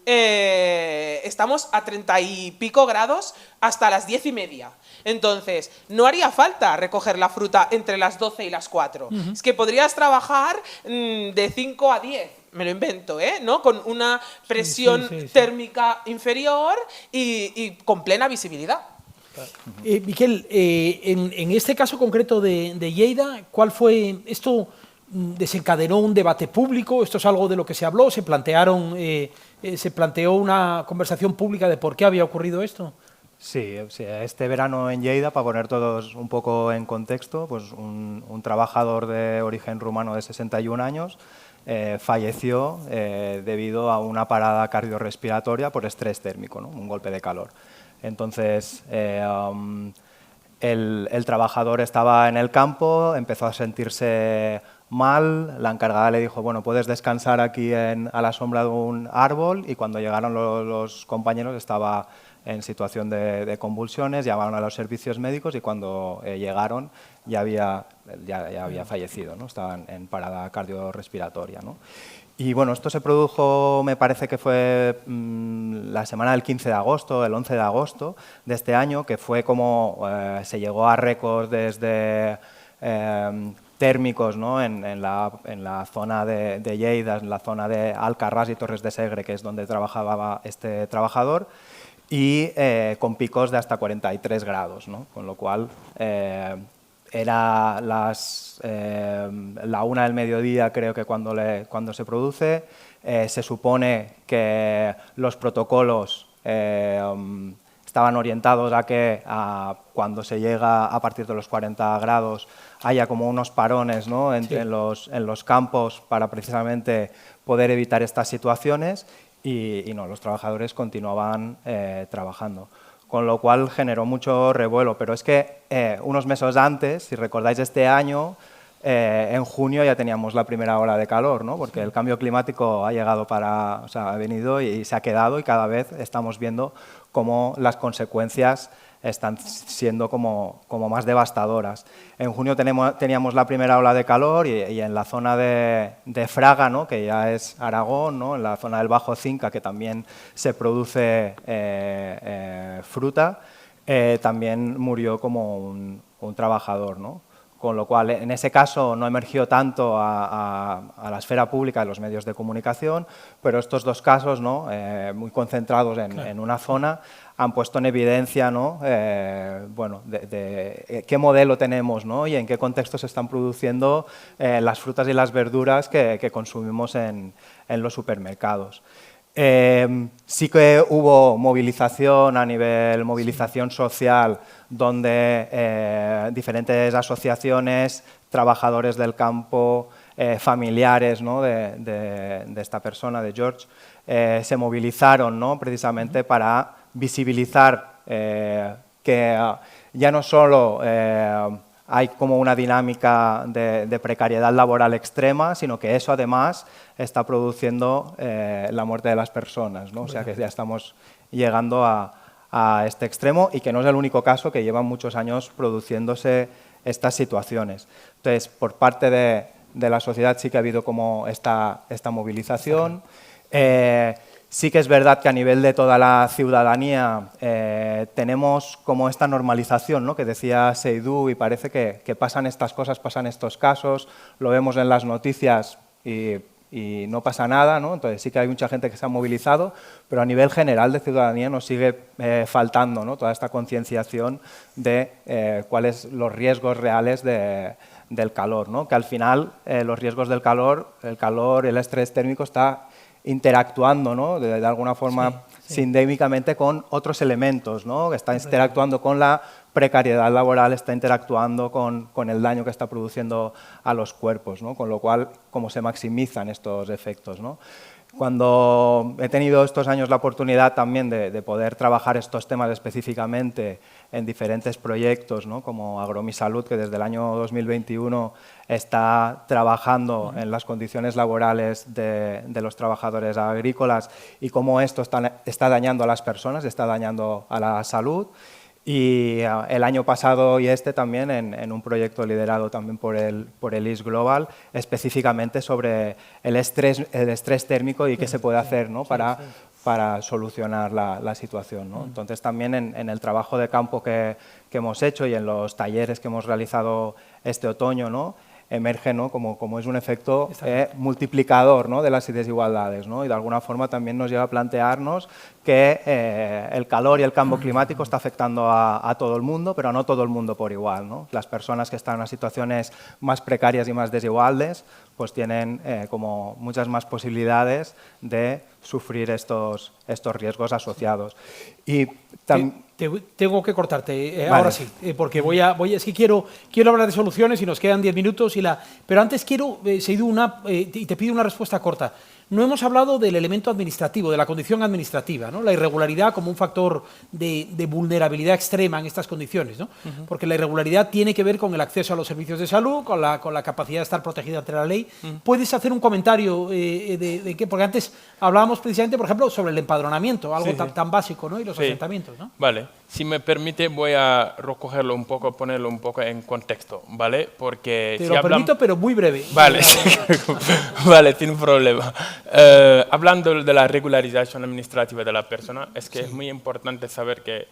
Estamos a 30 y pico grados hasta las 10:30. Entonces, no haría falta recoger la fruta entre las 12 y las 4. Es que podrías trabajar de 5 a 10. Me lo invento, ¿no? Con una presión térmica inferior y con plena visibilidad. Miquel, en este caso concreto de Lleida, ¿cuál fue esto? ¿Desencadenó un debate público? ¿Esto es algo de lo que se habló? ¿Se planteó una conversación pública de por qué había ocurrido esto? Sí, este verano en Lleida, para poner todos un poco en contexto, pues un trabajador de origen rumano de 61 años falleció debido a una parada cardiorrespiratoria por estrés térmico, ¿no? Un golpe de calor. Entonces, el trabajador estaba en el campo, empezó a sentirse mal, la encargada le dijo, bueno, puedes descansar aquí a la sombra de un árbol, y cuando llegaron los compañeros estaba en situación de convulsiones, llamaron a los servicios médicos y cuando llegaron ya había fallecido, ¿no? Estaba en parada cardiorrespiratoria, ¿no? Y bueno, esto se produjo, me parece que fue la semana del 15 de agosto, el 11 de agosto de este año, que fue como se llegó a récords desde térmicos, ¿no? en la zona de Lleida, en la zona de Alcarràs y Torres de Segre, que es donde trabajaba este trabajador, y con picos de hasta 43 grados, ¿no? Con lo cual era la 1 del mediodía, creo que cuando se produce. Se supone que los protocolos estaban orientados a que cuando se llega a partir de los 40 grados haya como unos parones, ¿no? en los campos para precisamente poder evitar estas situaciones, y no, los trabajadores continuaban trabajando, con lo cual generó mucho revuelo. Pero es que unos meses antes, si recordáis este año, en junio ya teníamos la primera ola de calor, ¿no? Porque el cambio climático ha llegado ha venido y se ha quedado, y cada vez estamos viendo cómo las consecuencias están siendo como más devastadoras. En junio teníamos la primera ola de calor y en la zona de Fraga, ¿no? Que ya es Aragón, ¿no? En la zona del Bajo Cinca, que también se produce fruta, también murió como un trabajador, ¿no? Con lo cual, en ese caso, no emergió tanto a la esfera pública de los medios de comunicación, pero estos dos casos, ¿no? Muy concentrados en una zona, han puesto en evidencia, ¿no? Bueno, de qué modelo tenemos, ¿no? Y en qué contexto se están produciendo las frutas y las verduras que consumimos en los supermercados. Sí que hubo movilización movilización social, donde diferentes asociaciones, trabajadores del campo, familiares, ¿no? de esta persona, de George, se movilizaron, ¿no? Precisamente para visibilizar que ya no solo hay como una dinámica de precariedad laboral extrema, sino que eso además está produciendo la muerte de las personas, ¿no? O sea que ya estamos llegando a este extremo, y que no es el único caso, que llevan muchos años produciéndose estas situaciones. Entonces, por parte de la sociedad sí que ha habido como esta movilización. Sí que es verdad que a nivel de toda la ciudadanía tenemos como esta normalización, ¿no? Que decía Seydou, y parece que pasan estas cosas, pasan estos casos, lo vemos en las noticias y no pasa nada, ¿no? Entonces sí que hay mucha gente que se ha movilizado, pero a nivel general de ciudadanía nos sigue faltando, ¿no? Toda esta concienciación de cuáles los riesgos reales del calor, ¿no? Que al final los riesgos del calor, el estrés térmico está interactuando, ¿no? de alguna forma sindémicamente con otros elementos, ¿no? Que está interactuando con la precariedad laboral está interactuando con el daño que está produciendo a los cuerpos, ¿no? Con lo cual, cómo se maximizan estos efectos, ¿no? Cuando he tenido estos años la oportunidad también de poder trabajar estos temas específicamente en diferentes proyectos, ¿no? Como Agromisalud, que desde el año 2021 está trabajando en las condiciones laborales de los trabajadores agrícolas y cómo esto está dañando a las personas, está dañando a la salud. Y el año pasado y este también en un proyecto liderado también por el IS Global, específicamente sobre el estrés térmico y qué se puede hacer, ¿no? para solucionar la situación, ¿no? Entonces también en el trabajo de campo que hemos hecho y en los talleres que hemos realizado este otoño, ¿no? Emerge, ¿no? como es un efecto multiplicador, ¿no? de las desigualdades, ¿no? Y de alguna forma también nos lleva a plantearnos que el calor y el cambio climático está afectando a todo el mundo, pero no todo el mundo por igual, ¿no? Las personas que están en situaciones más precarias y más desiguales pues tienen como muchas más posibilidades de sufrir estos riesgos asociados. Y tengo que cortarte, Vale. ahora sí, porque es que quiero hablar de soluciones y nos quedan 10 minutos, pero antes quiero, Seidú, y te pido una respuesta corta. No hemos hablado del elemento administrativo, de la condición administrativa, ¿no? La irregularidad como un factor de vulnerabilidad extrema en estas condiciones, ¿no? Porque la irregularidad tiene que ver con el acceso a los servicios de salud, con la capacidad de estar protegida ante la ley. ¿Puedes hacer un comentario de qué? Porque antes hablábamos precisamente, por ejemplo, sobre el empadronamiento, algo tan básico, ¿no? Y los asentamientos, ¿no? Vale, si me permite voy a recogerlo un poco, ponerlo un poco en contexto, ¿vale? Porque Te lo permito, pero muy breve. Vale, vale, sin problema. Hablando de la regularización administrativa de la persona, es que es muy importante saber que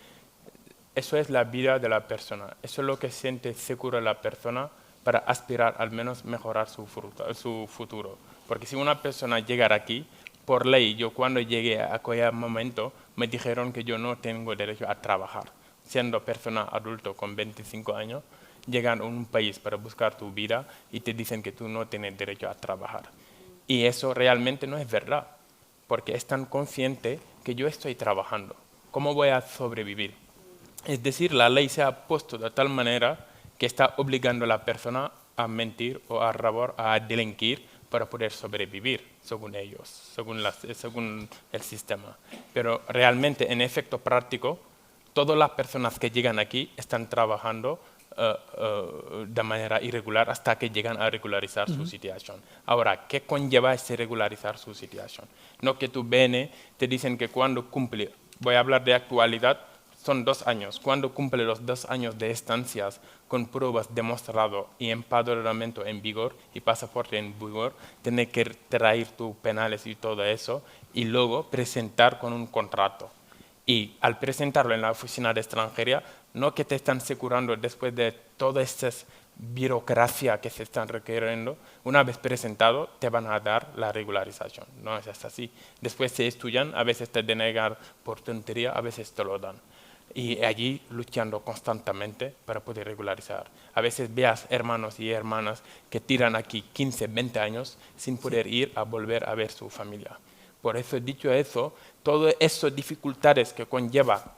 eso es la vida de la persona, eso es lo que siente seguro la persona para aspirar al menos mejorar su futuro. Porque si una persona llegara aquí, por ley, yo cuando llegué a aquel momento me dijeron que yo no tengo derecho a trabajar. Siendo persona adulto con 25 años, llegan a un país para buscar tu vida y te dicen que tú no tienes derecho a trabajar. Y eso realmente no es verdad, porque están conscientes que yo estoy trabajando. ¿Cómo voy a sobrevivir? Es decir, la ley se ha puesto de tal manera que está obligando a la persona a mentir o a robar, a delinquir para poder sobrevivir, según ellos, según el sistema. Pero realmente, en efecto práctico, todas las personas que llegan aquí están trabajando de manera irregular hasta que llegan a regularizar su situación. Ahora, ¿qué conlleva ese regularizar su situación? No que tú vienes, te dicen que cuando cumple, voy a hablar de actualidad, son 2 años. Cuando cumple los 2 años de estancias con pruebas demostrado y empadronamiento en vigor y pasaporte en vigor, tienes que traer tus penales y todo eso y luego presentar con un contrato. Y al presentarlo en la oficina de extranjería, no que te están asegurando después de toda esta burocracia que se están requiriendo, una vez presentado te van a dar la regularización. No es así. Después se estudian, a veces te denegan por tontería, a veces te lo dan. Y allí luchando constantemente para poder regularizar. A veces veas hermanos y hermanas que tiran aquí 15, 20 años sin poder ir a volver a ver su familia. Por eso, dicho eso, todas esas dificultades que conlleva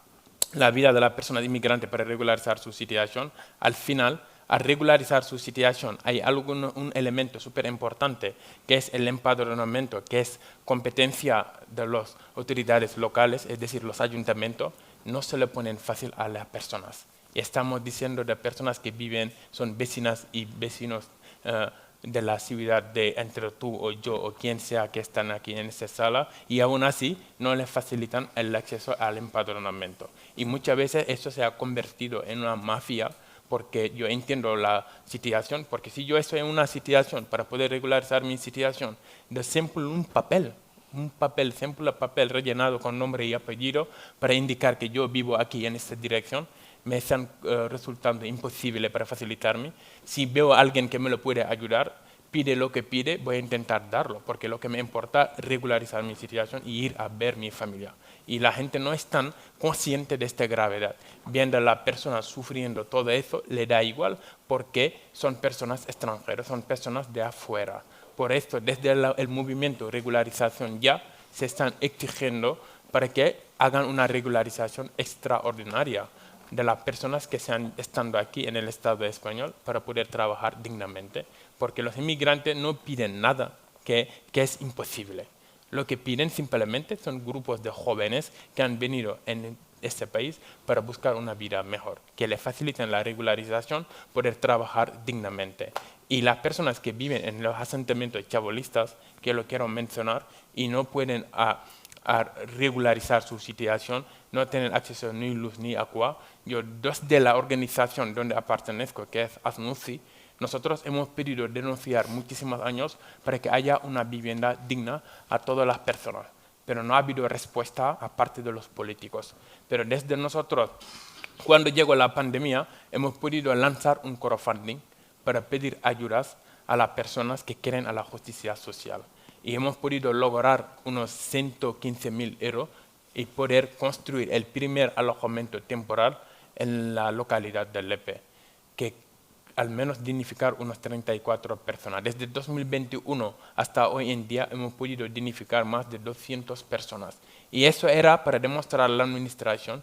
la vida de la persona inmigrante para regularizar su situación, al final, al regularizar su situación, hay un elemento súper importante, que es el empadronamiento, que es competencia de las autoridades locales, es decir, los ayuntamientos, no se le ponen fácil a las personas. Estamos diciendo de personas que viven, son vecinas y vecinos de la ciudad de entre tú o yo o quien sea que están aquí en esta sala y aún así no les facilitan el acceso al empadronamiento. Y muchas veces eso se ha convertido en una mafia porque yo entiendo la situación, porque si yo estoy en una situación para poder regularizar mi situación, de simple un simple papel rellenado con nombre y apellido para indicar que yo vivo aquí en esta dirección, me están resultando imposible para facilitarme. Si veo a alguien que me lo puede ayudar, pide lo que pide, voy a intentar darlo, porque lo que me importa es regularizar mi situación y ir a ver mi familia. Y la gente no es tan consciente de esta gravedad. Viendo a la persona sufriendo todo eso, le da igual, porque son personas extranjeras, son personas de afuera. Por esto, desde el movimiento regularización ya se están exigiendo para que hagan una regularización extraordinaria. de las personas que están estando aquí en el Estado español para poder trabajar dignamente, porque los inmigrantes no piden nada que es imposible. Lo que piden simplemente son grupos de jóvenes que han venido en este país para buscar una vida mejor, que les faciliten la regularización, poder trabajar dignamente. Y las personas que viven en los asentamientos chabolistas, que lo quiero mencionar, y no pueden a regularizar su situación, no tienen acceso ni luz ni agua. Yo, desde la organización donde pertenezco, que es ASNUCI, nosotros hemos pedido denunciar muchísimos años para que haya una vivienda digna a todas las personas, pero no ha habido respuesta aparte de los políticos. Pero desde nosotros, cuando llegó la pandemia, hemos podido lanzar un crowdfunding para pedir ayudas a las personas que quieren a la justicia social. Y hemos podido lograr unos 115.000 euros y poder construir el primer alojamiento temporal en la localidad de Lepe, que al menos dignificar unos 34 personas. Desde 2021 hasta hoy en día hemos podido dignificar más de 200 personas. Y eso era para demostrar a la administración,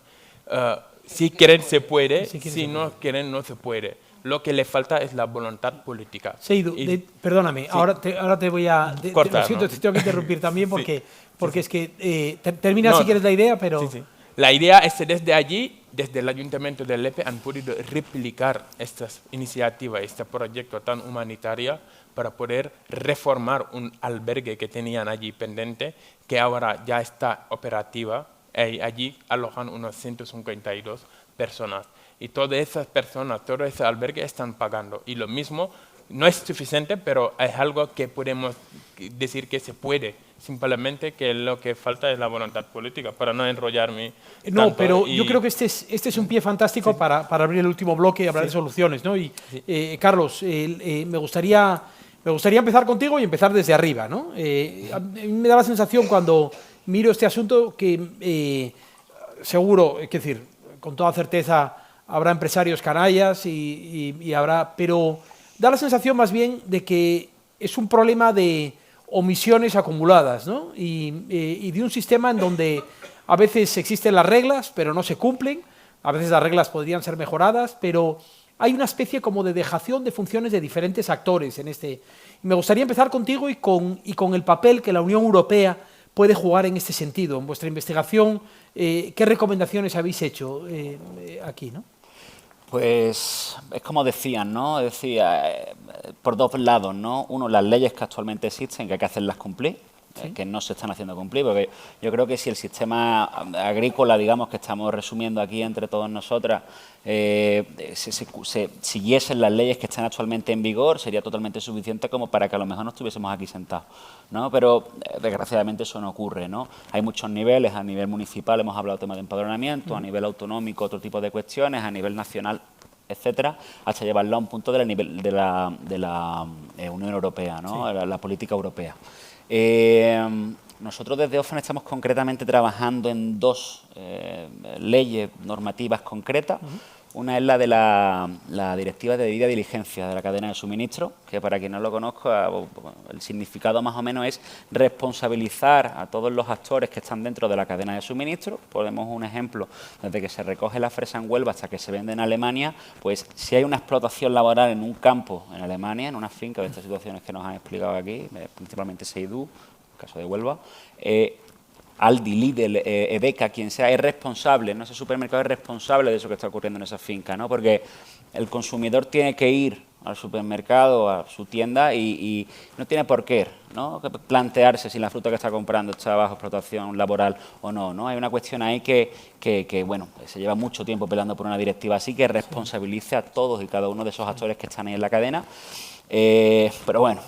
si quieren se puede, si no quieren no se puede. Lo que le falta es la voluntad política. Seydou, perdóname, sí. ahora te voy a... Cortar, lo siento, ¿no? Te tengo que interrumpir también porque, porque es que... termina si quieres la idea, pero... Sí, sí. La idea es que desde allí, desde el Ayuntamiento de Lepe, han podido replicar estas iniciativas, este proyecto tan humanitario, para poder reformar un albergue que tenían allí pendiente, que ahora ya está operativa, y allí alojan unos 152 personas. Y todas esas personas, todo ese albergue están pagando. Y lo mismo, no es suficiente, pero es algo que podemos decir que se puede. Simplemente que lo que falta es la voluntad política, para no enrollarme. No, tanto. pero yo creo que este es un pie fantástico para abrir el último bloque y hablar de soluciones, ¿no? Y Carlos, me gustaría empezar contigo y empezar desde arriba, ¿no? A mí me da la sensación cuando miro este asunto que seguro, es decir, con toda certeza habrá empresarios canallas y habrá, pero da la sensación más bien de que es un problema de omisiones acumuladas, ¿no? Y de un sistema en donde a veces existen las reglas, pero no se cumplen, a veces las reglas podrían ser mejoradas, pero hay una especie como de dejación de funciones de diferentes actores en este. Me gustaría empezar contigo y con el papel que la Unión Europea puede jugar en este sentido. En vuestra investigación, ¿qué recomendaciones habéis hecho aquí, ¿no? Pues es como decían, ¿no? Decía, por dos lados, ¿no? Uno, las leyes que actualmente existen, que hay que hacerlas cumplir, que no se están haciendo cumplir, porque yo creo que si el sistema agrícola, digamos, que estamos resumiendo aquí entre todos nosotras, se siguiesen las leyes que están actualmente en vigor, sería totalmente suficiente como para que a lo mejor no estuviésemos aquí sentados, ¿no? Pero desgraciadamente eso no ocurre, ¿no? Hay muchos niveles, a nivel municipal hemos hablado del tema de empadronamiento, a nivel autonómico otro tipo de cuestiones, a nivel nacional, etcétera, hasta llevarlo a un punto de la Unión Europea, ¿no? La política europea. Nosotros desde OFAN estamos concretamente trabajando en dos leyes normativas concretas. Una es la de la Directiva de debida diligencia de la cadena de suministro, que para quien no lo conozca, el significado más o menos es responsabilizar a todos los actores que están dentro de la cadena de suministro. Ponemos un ejemplo, desde que se recoge la fresa en Huelva hasta que se vende en Alemania, pues si hay una explotación laboral en un campo en Alemania, en una finca, de estas situaciones que nos han explicado aquí, principalmente Seydou, el caso de Huelva, Aldi, Lidl, Edeka, quien sea, es responsable, ¿no? Ese supermercado es responsable de eso que está ocurriendo en esa finca, ¿no? Porque el consumidor tiene que ir al supermercado, a su tienda y no tiene por qué, ¿no? Plantearse si la fruta que está comprando está bajo explotación laboral o no, ¿no? Hay una cuestión ahí que bueno, se lleva mucho tiempo peleando por una directiva así que responsabilice a todos y cada uno de esos actores que están ahí en la cadena. Pero bueno,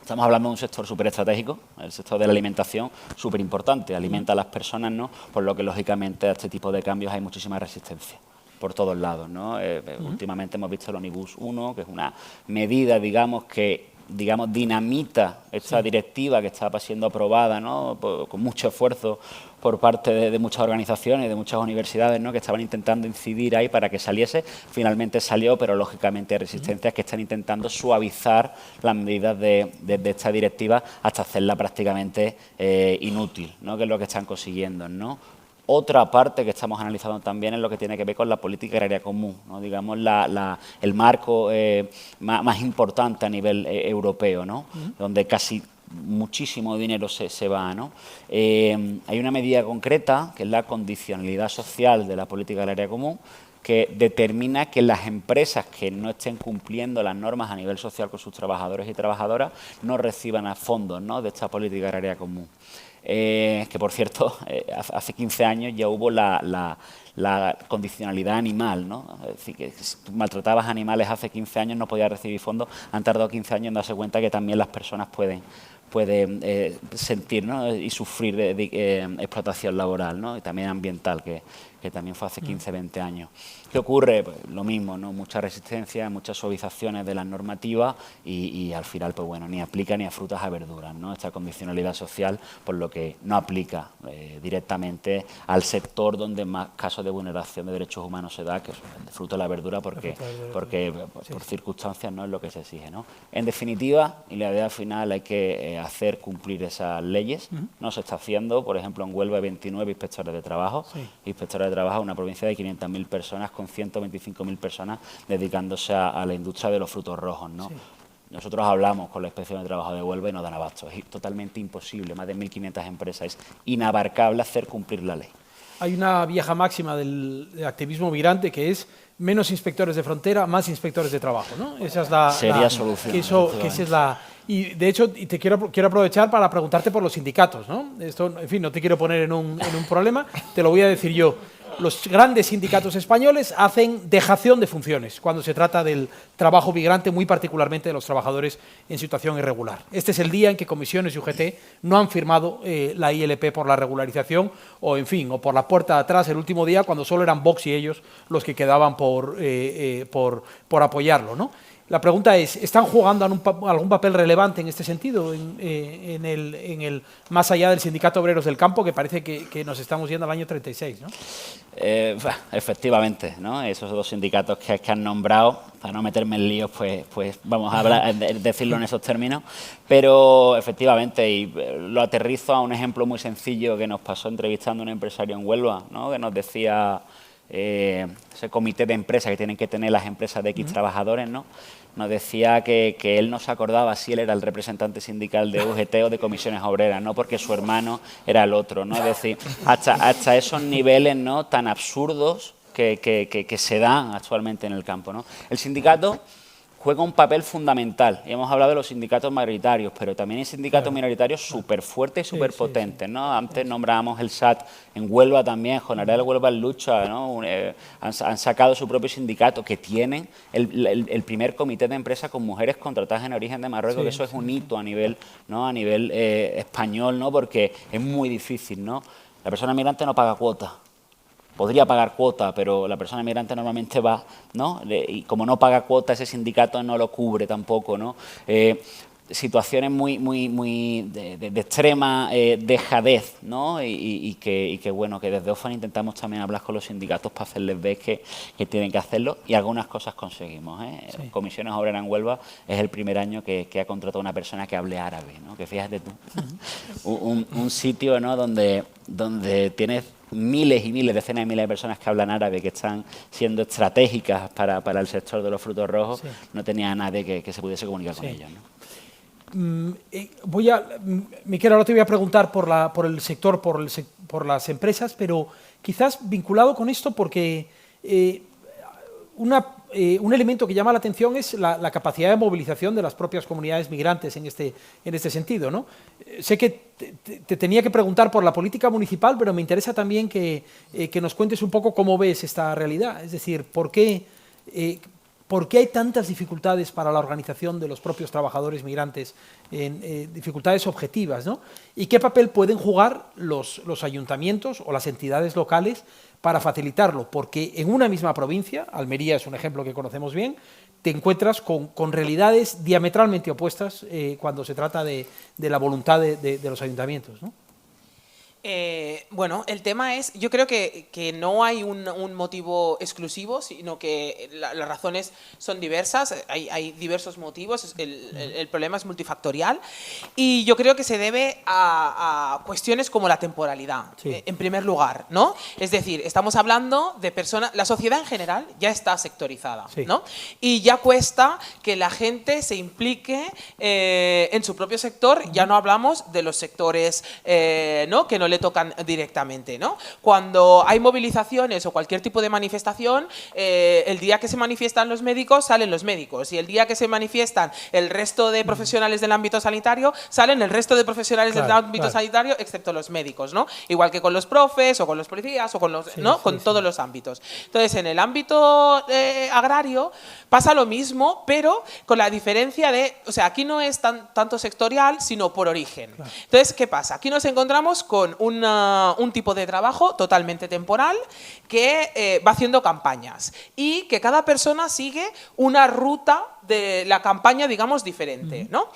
estamos hablando de un sector súper estratégico, el sector de la alimentación, súper importante, alimenta a las personas, ¿no? Por lo que lógicamente a este tipo de cambios hay muchísima resistencia por todos lados, ¿no? Últimamente hemos visto el Omnibus 1, que es una medida, digamos, que dinamita esta directiva que estaba siendo aprobada, ¿no? Con mucho esfuerzo por parte de muchas organizaciones, de muchas universidades, ¿no? Que estaban intentando incidir ahí para que saliese. Finalmente salió, pero lógicamente hay resistencias que están intentando suavizar las medidas de esta directiva hasta hacerla prácticamente inútil, ¿no? Que es lo que están consiguiendo, ¿no? Otra parte que estamos analizando también es lo que tiene que ver con la política agraria común, ¿no? Digamos, el marco más importante a nivel europeo, ¿no? Donde casi muchísimo dinero se va, ¿no? Hay una medida concreta, que es la condicionalidad social de la política agraria común, que determina que las empresas que no estén cumpliendo las normas a nivel social con sus trabajadores y trabajadoras no reciban fondos, ¿no?, de esta política agraria común. Que, por cierto, hace 15 años ya hubo la condicionalidad animal, ¿no? Es decir, que si tú maltratabas animales hace 15 años no podías recibir fondos, han tardado 15 años en darse cuenta que también las personas pueden sentir, ¿no?, y sufrir de explotación laboral, ¿no?, y también ambiental, que también fue hace 15, 20 años. ¿Qué ocurre? Pues lo mismo, ¿no? Mucha resistencia, muchas suavizaciones de las normativas y al final, pues bueno, ni aplica ni a frutas a verduras, ¿no? Esta condicionalidad social, por lo que no aplica directamente al sector donde más casos de vulneración de derechos humanos se da, que es el de fruta y la verdura, porque por circunstancias no es lo que se exige, ¿no? En definitiva, y la idea final, hay que hacer cumplir esas leyes. No se está haciendo. Por ejemplo, en Huelva hay 29 inspectores de trabajo. Inspectores de trabajo, una provincia de 500.000 personas, con 125.000 personas dedicándose a la industria de los frutos rojos, ¿no? Nosotros hablamos con la Inspección de Trabajo de Huelva y nos dan abasto. Es totalmente imposible, más de 1.500 empresas, es inabarcable hacer cumplir la ley. Hay una vieja máxima del activismo migrante que es menos inspectores de frontera, más inspectores de trabajo, ¿no? Esa es la solución. Esa es la. Y de hecho, te quiero aprovechar para preguntarte por los sindicatos, ¿no? Esto, en fin, no te quiero poner en un problema, te lo voy a decir yo. Los grandes sindicatos españoles hacen dejación de funciones cuando se trata del trabajo migrante, muy particularmente de los trabajadores en situación irregular. Este es el día en que comisiones y UGT no han firmado la ILP por la regularización o, en fin, o por la puerta de atrás el último día, cuando solo eran Vox y ellos los que quedaban por apoyarlo, ¿no? La pregunta es, ¿están jugando algún papel relevante en este sentido, más allá del Sindicato Obreros del Campo, que parece que nos estamos yendo al año 36, ¿no? Efectivamente, ¿no? Esos dos sindicatos que han nombrado, para no meterme en líos, pues vamos a decirlo en esos términos, pero efectivamente, y lo aterrizo a un ejemplo muy sencillo que nos pasó entrevistando a un empresario en Huelva, ¿no?, que nos decía ese comité de empresas que tienen que tener las empresas de X trabajadores, ¿no?, nos decía que él no se acordaba si él era el representante sindical de UGT o de comisiones obreras, ¿no?, porque su hermano era el otro, ¿no? Es decir, hasta esos niveles, ¿no?, tan absurdos que se dan actualmente en el campo, ¿no? El sindicato juega un papel fundamental. Y hemos hablado de los sindicatos mayoritarios, pero también hay sindicatos minoritarios súper fuertes y súper potentes, ¿no? Antes nombrábamos el SAT, en Huelva también, Jornada de Huelva en Lucha, ¿no? Han sacado su propio sindicato, que tienen el primer comité de empresas con mujeres contratadas en origen de Marruecos, que eso es un hito a nivel, ¿no?, a nivel español, ¿no?, porque es muy difícil, ¿no? La persona migrante no paga cuota. Podría pagar cuota, pero la persona migrante normalmente va, ¿no?, y como no paga cuota, ese sindicato no lo cubre tampoco, ¿no? Situaciones muy de extrema dejadez, ¿no? Y que bueno, que desde OFAN intentamos también hablar con los sindicatos para hacerles ver que tienen que hacerlo, y algunas cosas conseguimos, ¿eh? Sí. Comisiones Obreras en Huelva es el primer año que ha contratado una persona que hable árabe, ¿no? Que fíjate tú, un sitio, ¿no?, donde tienes miles y miles, decenas de miles de personas que hablan árabe, que están siendo estratégicas para el sector de los frutos rojos, no tenía a nadie que se pudiese comunicar con ellos, ¿no? Miquel, ahora te voy a preguntar por el sector, por las empresas, pero quizás vinculado con esto, porque un elemento que llama la atención es la capacidad de movilización de las propias comunidades migrantes en este sentido, ¿no? Sé que te tenía que preguntar por la política municipal, pero me interesa también que nos cuentes un poco cómo ves esta realidad, es decir, ¿por qué hay tantas dificultades para la organización de los propios trabajadores migrantes, dificultades objetivas, ¿no? ¿Y qué papel pueden jugar los ayuntamientos o las entidades locales para facilitarlo? Porque en una misma provincia, Almería es un ejemplo que conocemos bien, te encuentras con realidades diametralmente opuestas cuando se trata de la voluntad de los ayuntamientos, ¿no? Bueno, el tema es, yo creo que no hay un motivo exclusivo, sino que las razones son diversas, hay diversos motivos, el problema es multifactorial y yo creo que se debe a cuestiones como la temporalidad, en primer lugar, ¿no? Es decir, estamos hablando de personas, la sociedad en general ya está sectorizada, ¿no? Y ya cuesta que la gente se implique en su propio sector, ya no hablamos de los sectores, ¿no? Que no le tocan directamente, ¿no? Cuando hay movilizaciones o cualquier tipo de manifestación, el día que se manifiestan los médicos, salen los médicos, y el día que se manifiestan el resto de profesionales del ámbito sanitario, salen el resto de profesionales del ámbito sanitario, excepto los médicos, ¿no? Igual que con los profes, o con los policías, o con los, ¿no? Con todos los ámbitos. Entonces, en el ámbito agrario pasa lo mismo, pero con la diferencia de, o sea, aquí no es tanto sectorial, sino por origen. Entonces, ¿qué pasa? Aquí nos encontramos con un tipo de trabajo totalmente temporal que va haciendo campañas y que cada persona sigue una ruta de la campaña, digamos, diferente, ¿no?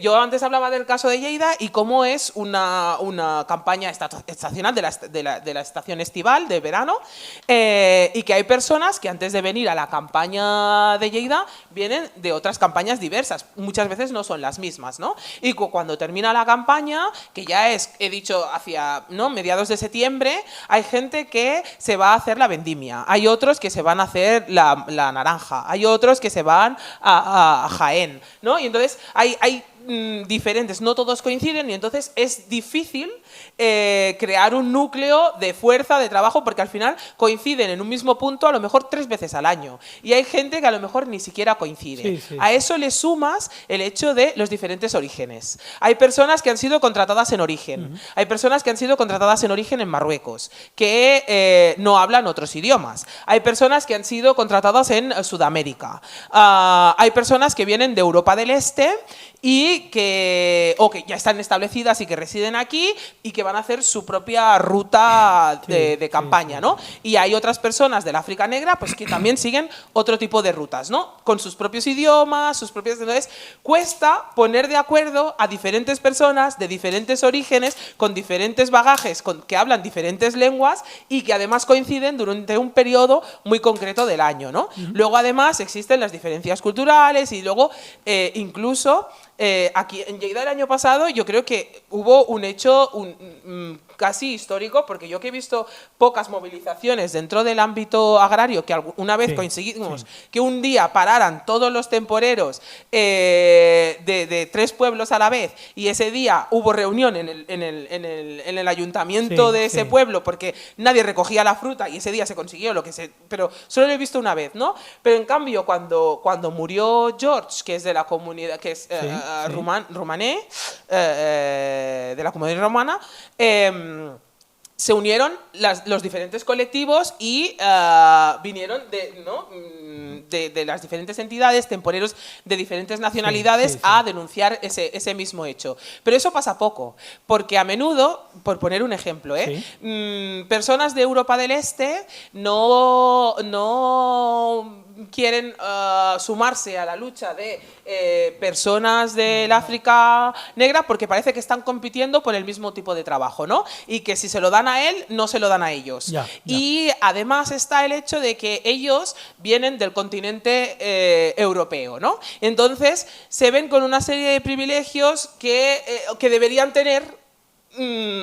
Yo antes hablaba del caso de Lleida y cómo es una campaña estacional de la estación estival, de verano, y que hay personas que antes de venir a la campaña de Lleida vienen de otras campañas diversas, muchas veces no son las mismas, ¿no? Y cuando termina la campaña, que ya es, he dicho, hacia, ¿no?, mediados de septiembre, hay gente que se va a hacer la vendimia, hay otros que se van a hacer la naranja, hay otros que se van a Jaén, ¿no? Y entonces hay diferentes, no todos coinciden y entonces es difícil crear un núcleo de fuerza, de trabajo, porque al final coinciden en un mismo punto a lo mejor 3 veces al año y hay gente que a lo mejor ni siquiera coincide. A eso le sumas el hecho de los diferentes orígenes. Hay personas que han sido contratadas en origen, hay personas que han sido contratadas en origen en Marruecos, que no hablan otros idiomas, hay personas que han sido contratadas en Sudamérica, hay personas que vienen de Europa del Este y que ya están establecidas y que residen aquí y que van a hacer su propia ruta de campaña, ¿no? Y hay otras personas del África Negra pues que también siguen otro tipo de rutas, ¿no? Con sus propios idiomas, sus propias... Entonces, cuesta poner de acuerdo a diferentes personas de diferentes orígenes, con diferentes bagajes, que hablan diferentes lenguas y que además coinciden durante un periodo muy concreto del año, ¿no? Luego, además, existen las diferencias culturales y luego, incluso... aquí en Lleida el año pasado yo creo que hubo un hecho casi histórico, porque yo que he visto pocas movilizaciones dentro del ámbito agrario, que una vez conseguimos que un día pararan todos los temporeros de 3 pueblos a la vez y ese día hubo reunión en el ayuntamiento de ese pueblo porque nadie recogía la fruta y ese día se consiguió lo que se... Pero solo lo he visto una vez, ¿no? Pero en cambio cuando murió George, que es de la comunidad, que es rumané, de la comunidad romana, se unieron los diferentes colectivos y vinieron de las diferentes entidades, temporeros de diferentes nacionalidades a denunciar ese mismo hecho. Pero eso pasa poco, porque a menudo, por poner un ejemplo, personas de Europa del Este no quieren sumarse a la lucha de personas del África Negra porque parece que están compitiendo por el mismo tipo de trabajo, ¿no? Y que si se lo dan a él, no se lo dan a ellos. Y además está el hecho de que ellos vienen del continente europeo, ¿no? Entonces se ven con una serie de privilegios que deberían tener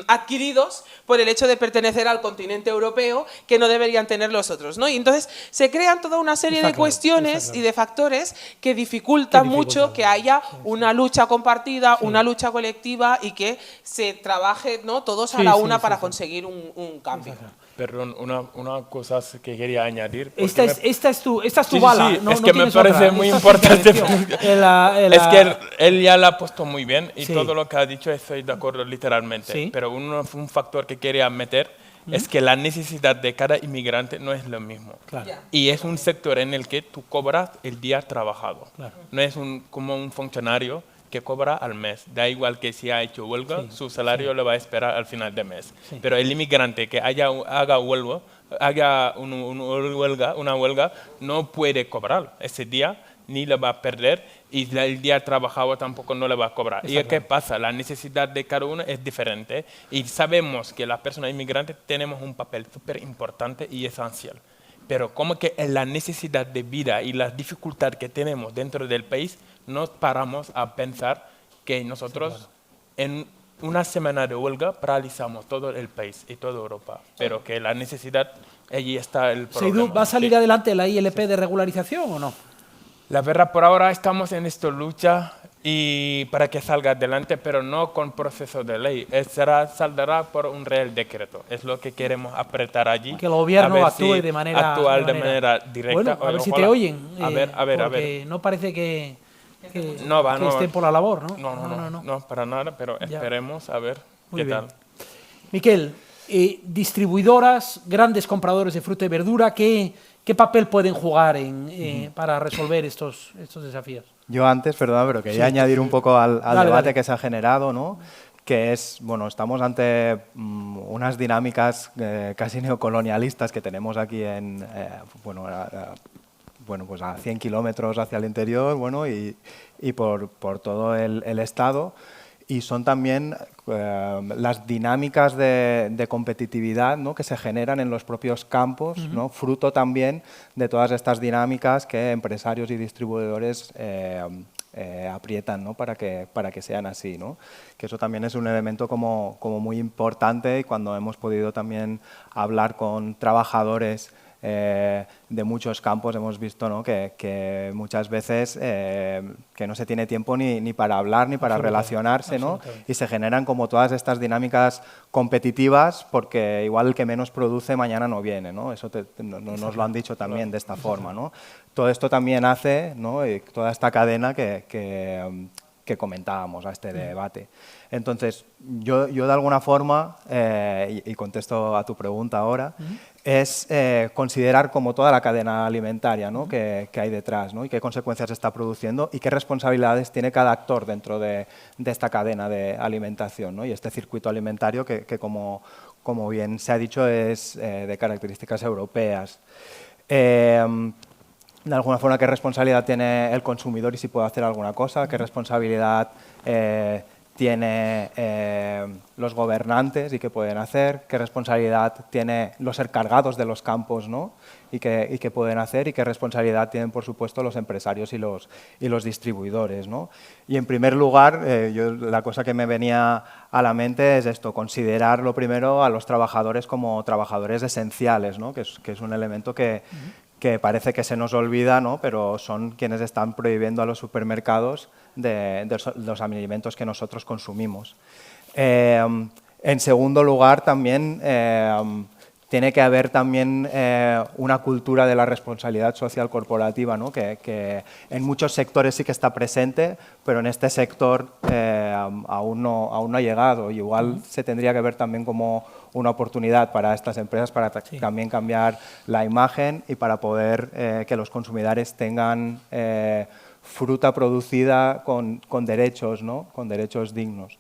adquiridos por el hecho de pertenecer al continente europeo, que no deberían tener los otros, ¿no? Y entonces se crean toda una serie de cuestiones y de factores que dificultan mucho que haya una lucha compartida, una lucha colectiva y que se trabaje, ¿no?, todos a la una para conseguir un cambio. Perdón, una cosa que quería añadir. Esta es tu bala. Sí, no, es no que me parece otra. muy importante. Es que él ya la ha puesto muy bien y Sí. todo lo que ha dicho estoy de acuerdo literalmente. Pero un factor que quería meter es que la necesidad de cada inmigrante no es lo mismo. Y es un sector en el que tú cobras el día trabajado. No es como un funcionario que cobra al mes. Da igual que si ha hecho huelga, su salario lo va a esperar al final de mes. Pero el inmigrante que haga una huelga, no puede cobrar ese día ni le va a perder y el día trabajado tampoco no le va a cobrar. ¿Y qué pasa? La necesidad de cada uno es diferente y sabemos que las personas inmigrantes tenemos un papel súper importante y esencial. Pero como que en la necesidad de vida y la dificultad que tenemos dentro del país, nos paramos a pensar que nosotros en una semana de huelga paralizamos todo el país y toda Europa. Pero que la necesidad, allí está el problema. Seydou, ¿va a salir adelante la ILP de regularización o no? La verdad, por ahora estamos en esta lucha y para que salga adelante, pero no con proceso de ley. Saldrá por un real decreto. Es lo que queremos apretar allí. Que el gobierno actúe de manera directa. Bueno, a ver si te oyen. A ver. Porque no parece que no estén por la labor, ¿no? No, para nada, pero esperemos a ver qué tal. Miquel, distribuidoras, grandes compradores de fruta y verdura, ¿qué papel pueden jugar para resolver estos desafíos? Yo antes, perdón, pero quería añadir un poco al debate que se ha generado, ¿no? Que es, bueno, estamos ante unas dinámicas casi neocolonialistas que tenemos aquí en, pues a 100 kilómetros hacia el interior, bueno, y por todo el estado. Y son también las dinámicas de competitividad, ¿no?, que se generan en los propios campos, ¿no?, fruto también de todas estas dinámicas que empresarios y distribuidores aprietan, ¿no?, para que sean así, ¿no? Que eso también es un elemento como muy importante, y cuando hemos podido también hablar con trabajadores de muchos campos hemos visto, ¿no?, que muchas veces que no se tiene tiempo ni para hablar ni para relacionarse, ¿no?, y se generan como todas estas dinámicas competitivas porque igual el que menos produce mañana no viene, ¿no? Eso nos lo han dicho también de esta forma, ¿no? Todo esto también hace, ¿no?, y toda esta cadena que comentábamos a este debate. Entonces, yo de alguna forma, y contesto a tu pregunta ahora, es considerar como toda la cadena alimentaria, ¿no?, que hay detrás, ¿no?, y qué consecuencias está produciendo y qué responsabilidades tiene cada actor dentro de esta cadena de alimentación, ¿no?, y este circuito alimentario que como bien se ha dicho, es de características europeas. De alguna forma, ¿qué responsabilidad tiene el consumidor y si puede hacer alguna cosa? ¿Qué responsabilidad tiene los gobernantes y qué pueden hacer? ¿Qué responsabilidad tienen los encargados de los campos, ¿no?, y qué pueden hacer? ¿Y qué responsabilidad tienen, por supuesto, los empresarios y los distribuidores, ¿no? Y en primer lugar, la cosa que me venía a la mente es esto: considerar lo primero a los trabajadores como trabajadores esenciales, ¿no?, que es un elemento que parece que se nos olvida, ¿no?, pero son quienes están prohibiendo a los supermercados de los alimentos que nosotros consumimos. En segundo lugar, también tiene que haber también una cultura de la responsabilidad social corporativa, ¿no?, que en muchos sectores sí que está presente, pero en este sector aún no ha llegado. Y igual se tendría que ver también como una oportunidad para estas empresas para también cambiar la imagen y para poder que los consumidores tengan fruta producida con derechos, ¿no?, con derechos dignos.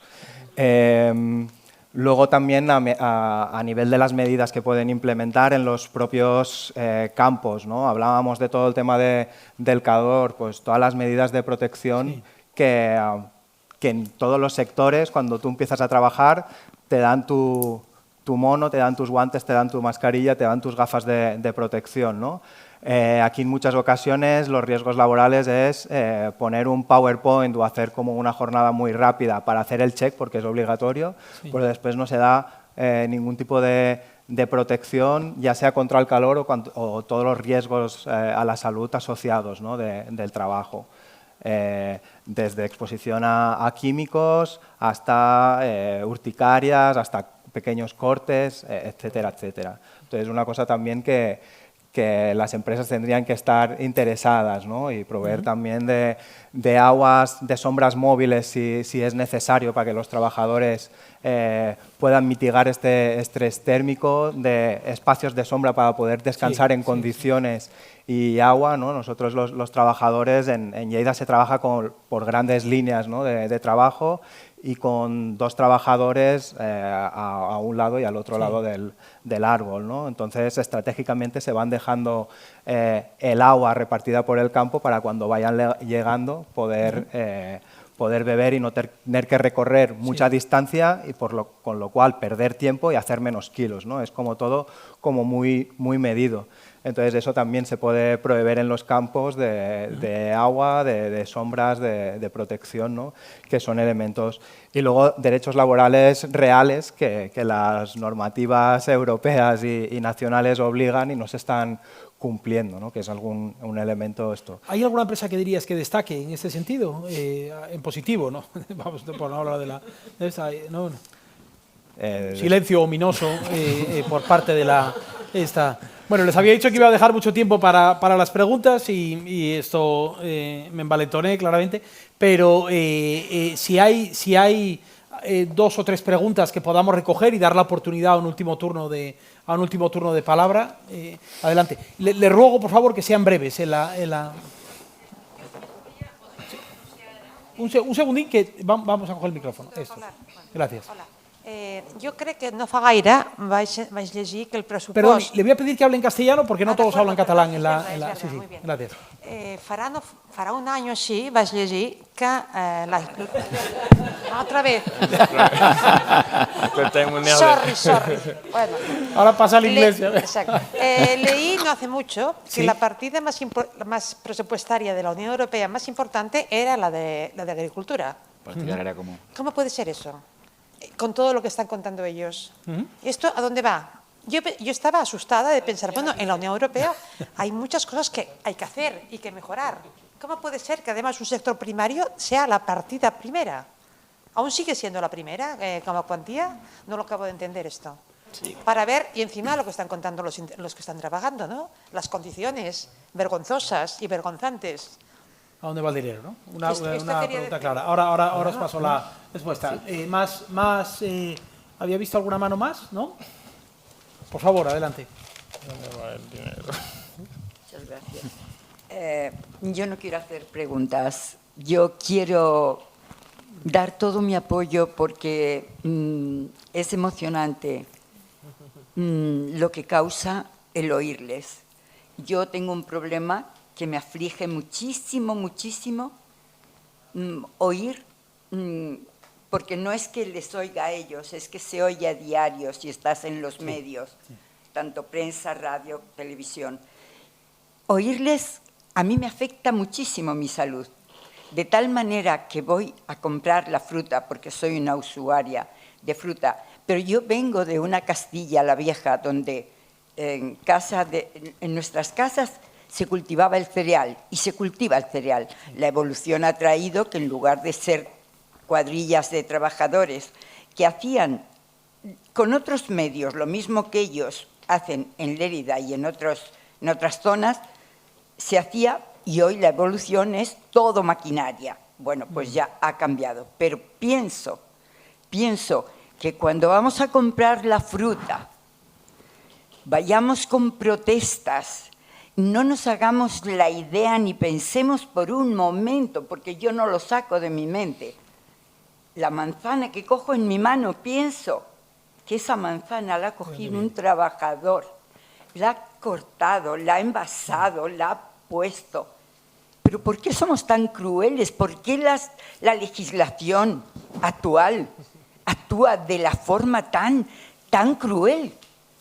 Luego también a nivel de las medidas que pueden implementar en los propios campos, ¿no? Hablábamos de todo el tema del calor, pues todas las medidas de protección que en todos los sectores, cuando tú empiezas a trabajar, te dan tu mono, te dan tus guantes, te dan tu mascarilla, te dan tus gafas de protección, ¿no? Aquí en muchas ocasiones los riesgos laborales es poner un PowerPoint o hacer como una jornada muy rápida para hacer el check, porque es obligatorio, pero después no se da ningún tipo de protección, ya sea contra el calor o todos los riesgos a la salud asociados, ¿no?, del trabajo. Desde exposición a químicos hasta urticarias, hasta pequeños cortes, etcétera, etcétera. Entonces, una cosa también que las empresas tendrían que estar interesadas, ¿no?, y proveer también de aguas, de sombras móviles si es necesario para que los trabajadores puedan mitigar este estrés térmico, de espacios de sombra para poder descansar en condiciones y agua, ¿no? Nosotros los trabajadores en Lleida se trabaja por grandes líneas, ¿no?, de trabajo, y con 2 trabajadores a un lado y al otro lado del árbol, ¿no? Entonces, estratégicamente se van dejando el agua repartida por el campo para cuando vayan llegando poder beber y no tener que recorrer mucha distancia y con lo cual perder tiempo y hacer menos kilos, ¿no? Es como todo como muy medido. Entonces, eso también se puede prever en los campos de agua, de sombras, de protección, ¿no? Que son elementos. Y luego, derechos laborales reales que las normativas europeas y nacionales obligan y no se están cumpliendo, ¿no? Que es un elemento esto. ¿Hay alguna empresa que dirías que destaque en ese sentido? En positivo, ¿no? Vamos, por no hablar de esta, no. Silencio ominoso por parte de esta. Bueno, les había dicho que iba a dejar mucho tiempo para las preguntas y esto me envalentoné claramente, pero si hay 2 o 3 preguntas que podamos recoger y dar la oportunidad a un último turno de palabra, adelante. Le ruego, por favor, que sean breves. Un segundín que vamos a coger el micrófono. Esto. Gracias. Hola. Jo crec que no fa gaire vaig llegir que el pressupost... Perdón, le voy a pedir que hable en castellano porque no todos hablan catalán. Sí, muy bien. gracias. Farà un any o així vaig llegir que... Otra vez. Sorry. Bueno, ahora pasa al inglés. Exacto. Leí no hace mucho que la partida más presupuestaria de la Unión Europea más importante era la de agricultura. Partida agraria común. ¿Cómo puede ser eso? Con todo lo que están contando ellos. ¿Esto a dónde va? Yo estaba asustada de pensar, bueno, en la Unión Europea hay muchas cosas que hay que hacer y que mejorar. ¿Cómo puede ser que además un sector primario sea la partida primera? ¿Aún sigue siendo la primera como cuantía? No lo acabo de entender esto. Sí. Para ver, y encima lo que están contando los que están trabajando, ¿no? Las condiciones vergonzosas y vergonzantes. ¿A dónde va el dinero? ¿No? Una pregunta clara. Ahora os paso la respuesta. Sí. ¿Había visto alguna mano más? ¿No? Por favor, adelante. ¿Dónde va el dinero? Muchas gracias. Yo no quiero hacer preguntas. Yo quiero dar todo mi apoyo porque es emocionante lo que causa el oírles. Yo tengo un problema que me aflige muchísimo, oír, porque no es que les oiga a ellos, es que se oye a diario si estás en los medios, tanto prensa, radio, televisión. Oírles a mí me afecta muchísimo mi salud, de tal manera que voy a comprar la fruta, porque soy una usuaria de fruta, pero yo vengo de una Castilla la Vieja, donde en nuestras casas se cultivaba el cereal y se cultiva el cereal. La evolución ha traído que en lugar de ser cuadrillas de trabajadores que hacían con otros medios lo mismo que ellos hacen en Lérida y en otras zonas, se hacía, y hoy la evolución es todo maquinaria. Bueno, pues ya ha cambiado, pero pienso que cuando vamos a comprar la fruta, vayamos con protestas, no nos hagamos la idea ni pensemos por un momento, porque yo no lo saco de mi mente. La manzana que cojo en mi mano, pienso que esa manzana la ha cogido un trabajador, la ha cortado, la ha envasado, la ha puesto. Pero ¿por qué somos tan crueles? ¿Por qué la legislación actual actúa de la forma tan cruel?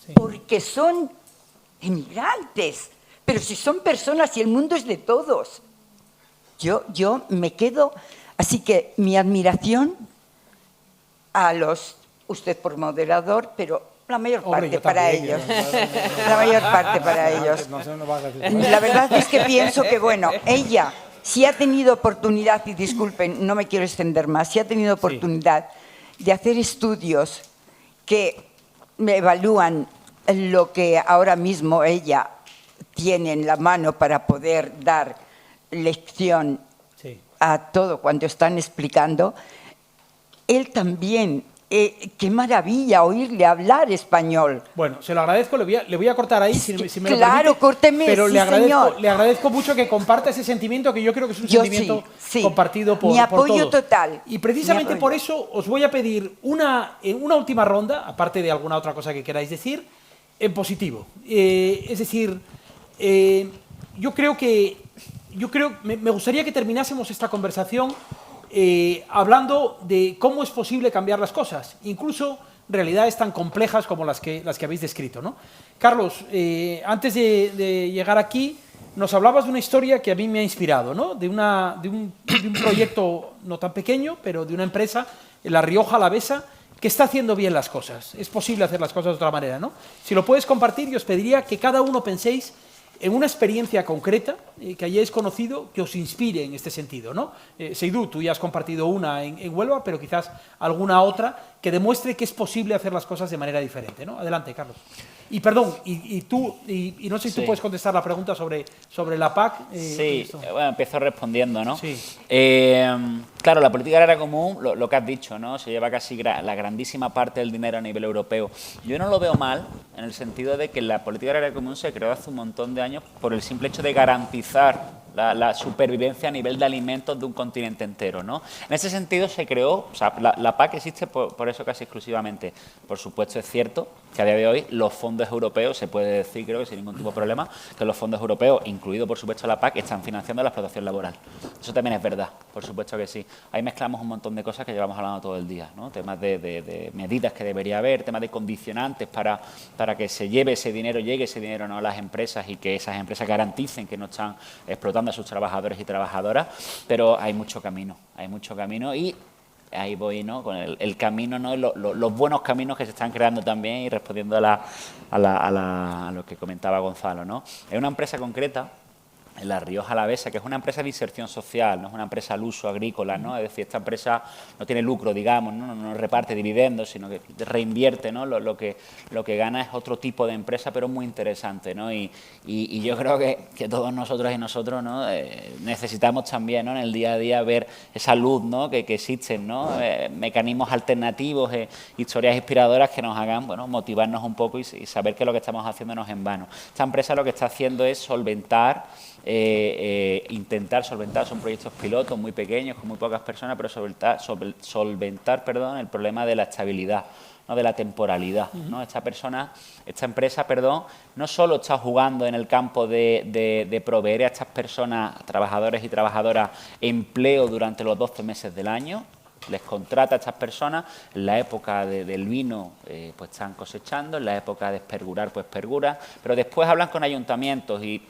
Sí. Porque son emigrantes. Pero si son personas y el mundo es de todos. Yo me quedo, así que mi admiración a usted por moderador, pero la mayor parte para ellos. La mayor parte para ellos. La verdad es que pienso que, bueno, ella, si ha tenido oportunidad, y disculpen, no me quiero extender más, si ha tenido oportunidad de hacer estudios que me evalúan lo que ahora mismo ella tiene en la mano para poder dar lección a todo cuanto están explicando, él también qué maravilla oírle hablar español. Bueno, se lo agradezco, le voy a cortar ahí, si me lo Claro, permite, córteme, pero sí, le señor. agradezco mucho que comparta ese sentimiento, que yo creo que es un sentimiento sí. compartido por Mi apoyo todos. total. Y precisamente Mi por apoyo. eso os voy a pedir una última ronda, aparte de alguna otra cosa que queráis decir, en positivo. Es decir, me gustaría que terminásemos esta conversación hablando de cómo es posible cambiar las cosas, incluso realidades tan complejas como las que habéis descrito, ¿no? Carlos, antes de llegar aquí, nos hablabas de una historia que a mí me ha inspirado, ¿no? De un proyecto no tan pequeño, pero de una empresa, en La Rioja Alavesa, que está haciendo bien las cosas. Es posible hacer las cosas de otra manera, ¿no? Si lo puedes compartir, yo os pediría que cada uno penséis en una experiencia concreta que hayáis conocido que os inspire en este sentido, ¿no? Seydou, tú ya has compartido una en Huelva, pero quizás alguna otra que demuestre que es posible hacer las cosas de manera diferente, ¿no? Adelante, Carlos. Y perdón, y no sé si tú puedes contestar la pregunta sobre la PAC. Sí, bueno, empiezo respondiendo, ¿no? Sí. Claro, la política agraria común, lo que has dicho, ¿no? Se lleva casi la grandísima parte del dinero a nivel europeo. Yo no lo veo mal, en el sentido de que la política agraria común se creó hace un montón de años por el simple hecho de garantizar la supervivencia a nivel de alimentos de un continente entero, ¿no? En ese sentido se creó, o sea, la PAC existe por eso casi exclusivamente. Por supuesto es cierto que a día de hoy los fondos europeos, se puede decir, creo que sin ningún tipo de problema, que los fondos europeos, incluido por supuesto la PAC, están financiando la explotación laboral. Eso también es verdad, por supuesto que sí. Ahí mezclamos un montón de cosas que llevamos hablando todo el día, ¿no? Temas de medidas que debería haber, temas de condicionantes para que se llegue ese dinero no a las empresas y que esas empresas garanticen que no están explotando a sus trabajadores y trabajadoras, pero hay mucho camino y ahí voy, ¿no? Con el camino, ¿no? Los buenos caminos que se están creando también y respondiendo a lo que comentaba Gonzalo, ¿no? Es una empresa concreta, en La Rioja Alavesa, que es una empresa de inserción social, no es una empresa al uso agrícola, ¿no? Es decir, esta empresa no tiene lucro, digamos, no reparte dividendos, sino que reinvierte, ¿no? Lo que gana es otro tipo de empresa, pero muy interesante, ¿no? Y yo creo que todos nosotros y nosotros, ¿no? Necesitamos también, ¿no? En el día a día ver esa luz, ¿no? que existen, ¿no? Mecanismos alternativos, historias inspiradoras que nos hagan, bueno, motivarnos un poco y saber que lo que estamos haciendo no es en vano. Esta empresa lo que está haciendo es intentar solventar, son proyectos pilotos muy pequeños, con muy pocas personas, pero solventar el problema de la estabilidad, ¿no? De la temporalidad, ¿no? Esta empresa, no solo está jugando en el campo de proveer a estas personas, trabajadores y trabajadoras, empleo durante los 12 meses del año. Les contrata a estas personas, en la época del vino pues están cosechando, en la época de espergurar pues esperguran, pero después hablan con ayuntamientos y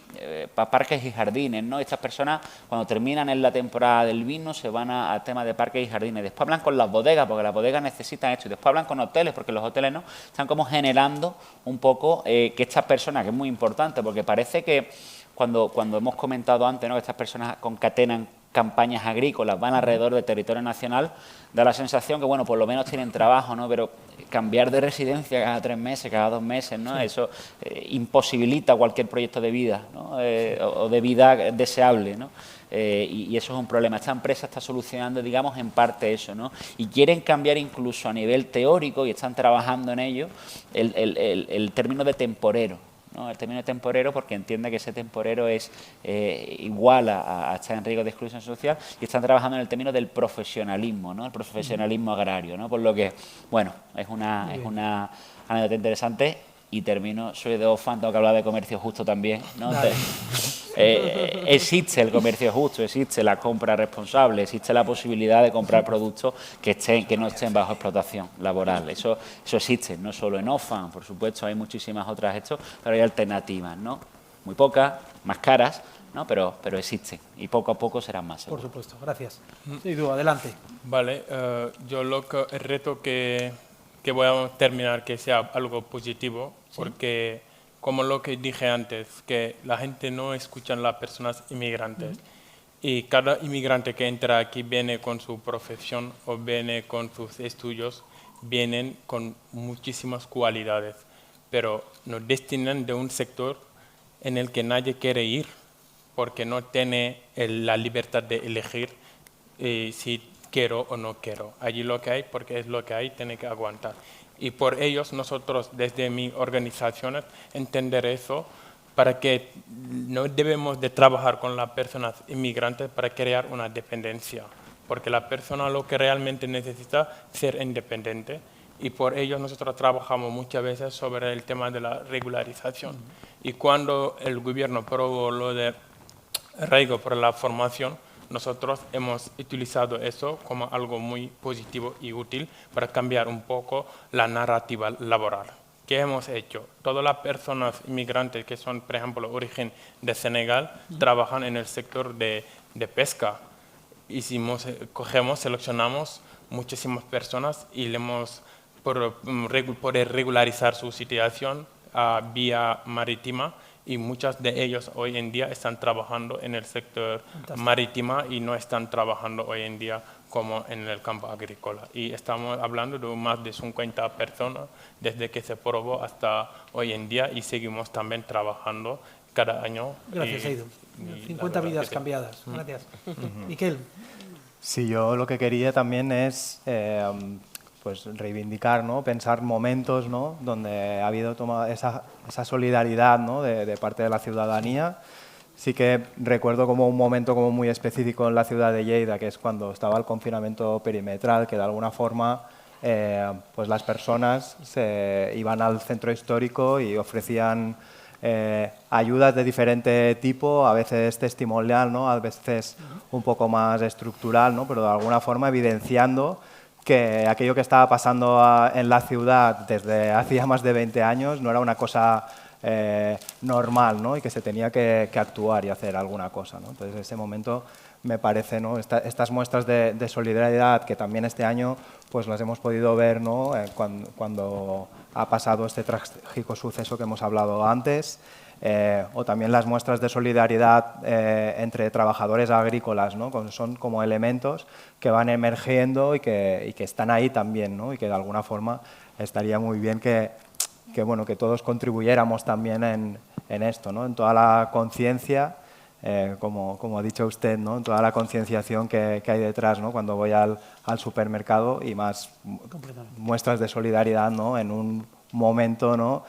parques y jardines, ¿no? Estas personas cuando terminan en la temporada del vino se van al tema de parques y jardines, después hablan con las bodegas porque las bodegas necesitan esto y después hablan con hoteles porque los hoteles no, están como generando un poco que estas personas, que es muy importante porque parece que cuando hemos comentado antes, ¿no? Que estas personas concatenan campañas agrícolas, van alrededor del territorio nacional, da la sensación que, bueno, por lo menos tienen trabajo, ¿no? Pero cambiar de residencia cada 3 meses, cada 2 meses, ¿no? Sí. Eso imposibilita cualquier proyecto de vida, ¿no? O de vida deseable, ¿no? Y eso es un problema. Esta empresa está solucionando, digamos, en parte eso, ¿no? Y quieren cambiar incluso a nivel teórico, y están trabajando en ello, el término de temporero, ¿no? El término de temporero porque entiende que ese temporero es igual a estar en riesgo de exclusión social y están trabajando en el término del profesionalismo, ¿no? El profesionalismo agrario, ¿no? Por lo que, bueno, es una anécdota interesante y termino, soy de OFAN, tengo que hablar de comercio justo también, ¿no? Existe el comercio justo, existe la compra responsable, existe la posibilidad de comprar productos que no estén bajo explotación laboral. Eso existe, no solo en OFAN, por supuesto, hay muchísimas otras hechos, pero hay alternativas, ¿no? Muy pocas, más caras, ¿no? Pero existen y poco a poco serán más. Por supuesto, gracias. Sí, tú, adelante. Vale, yo el reto que voy a terminar que sea algo positivo, ¿sí? Porque como lo que dije antes, que la gente no escucha a las personas inmigrantes. Y cada inmigrante que entra aquí viene con su profesión o viene con sus estudios, vienen con muchísimas cualidades, pero nos destinan de un sector en el que nadie quiere ir, porque no tiene la libertad de elegir si quiero o no quiero. Allí lo que hay, porque es lo que hay, tiene que aguantar. Y por ellos nosotros desde mi organización entender eso, para que no debemos de trabajar con las personas inmigrantes para crear una dependencia, porque la persona lo que realmente necesita es ser independiente, y por ello nosotros trabajamos muchas veces sobre el tema de la regularización. Y cuando el gobierno aprobó lo de arraigo por la formación, nosotros hemos utilizado eso como algo muy positivo y útil para cambiar un poco la narrativa laboral. ¿Qué hemos hecho? Todas las personas inmigrantes que son, por ejemplo, origen de Senegal, trabajan en el sector de pesca. Seleccionamos muchísimas personas y le hemos poder regularizar su situación vía marítima, y muchas de ellos hoy en día están trabajando en el sector marítimo y no están trabajando hoy en día como en el campo agrícola. Y estamos hablando de más de 50 personas desde que se probó hasta hoy en día, y seguimos también trabajando cada año. Gracias, Eido. 50 vidas cambiadas. Gracias. Miquel. Sí, yo lo que quería también es pues reivindicar, ¿no? Pensar momentos, ¿no? Donde ha habido esa solidaridad, ¿no? de parte de la ciudadanía. Sí que recuerdo como un momento como muy específico en la ciudad de Lleida, que es cuando estaba el confinamiento perimetral, que de alguna forma pues las personas se iban al centro histórico y ofrecían ayudas de diferente tipo, a veces testimonial, ¿no? A veces un poco más estructural, ¿no? Pero de alguna forma evidenciando que aquello que estaba pasando en la ciudad desde hacía más de 20 años no era una cosa normal, ¿no? Y que se tenía que actuar y hacer alguna cosa, ¿no? Entonces, ese momento me parece, ¿no? Estas muestras de solidaridad que también este año pues las hemos podido ver, ¿no? Cuando ha pasado este trágico suceso que hemos hablado antes, o también las muestras de solidaridad entre trabajadores agrícolas, ¿no? Son como elementos que van emergiendo y que están ahí también, ¿no? Y que de alguna forma estaría muy bien que todos contribuyéramos también en esto, ¿no? En toda la conciencia, como ha dicho usted, ¿no? En toda la concienciación que hay detrás, ¿no? Cuando voy al supermercado, y más muestras de solidaridad, ¿no? En un momento, ¿no?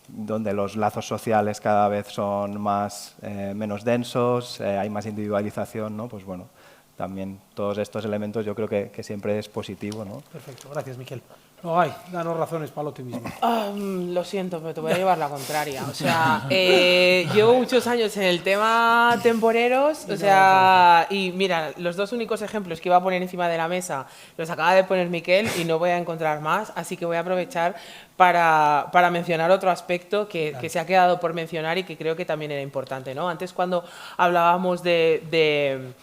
Donde los lazos sociales cada vez son menos densos, hay más individualización, ¿no? Pues bueno, también todos estos elementos yo creo que siempre es positivo, ¿no? Perfecto, gracias, Miquel. No hay, danos razones para el optimismo. Lo siento, pero te voy a llevar la contraria. O sea, llevo muchos años en el tema temporeros, o sea, y mira, los dos únicos ejemplos que iba a poner encima de la mesa los acaba de poner Miquel y no voy a encontrar más, así que voy a aprovechar para mencionar otro aspecto que se ha quedado por mencionar y que creo que también era importante, ¿no? Antes, cuando hablábamos de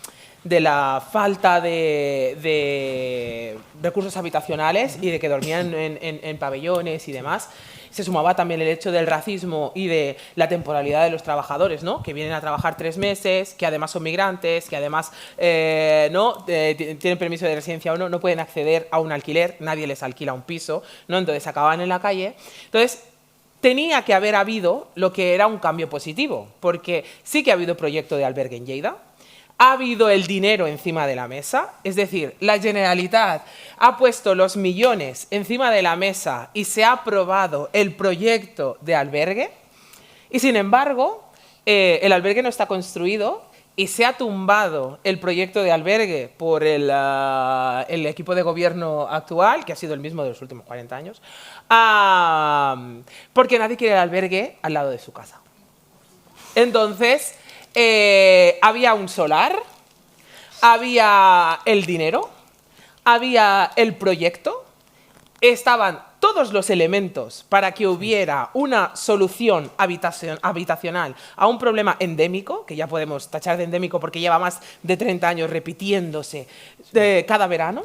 la falta de recursos habitacionales y de que dormían en pabellones y demás, se sumaba también el hecho del racismo y de la temporalidad de los trabajadores, ¿no? Que vienen a trabajar 3 meses, que además son migrantes, que además tienen permiso de residencia o no pueden acceder a un alquiler, nadie les alquila un piso, ¿no? Entonces acababan en la calle. Entonces, tenía que haber habido lo que era un cambio positivo, porque sí que ha habido proyecto de albergue en Lleida, ha habido el dinero encima de la mesa, es decir, la Generalitat ha puesto los millones encima de la mesa y se ha aprobado el proyecto de albergue, y sin embargo el albergue no está construido y se ha tumbado el proyecto de albergue por el equipo de gobierno actual, que ha sido el mismo de los últimos 40 años, porque nadie quiere el albergue al lado de su casa. Entonces, había un solar, había el dinero, había el proyecto, estaban todos los elementos para que hubiera una solución habitacional a un problema endémico, que ya podemos tachar de endémico porque lleva más de 30 años repitiéndose cada verano.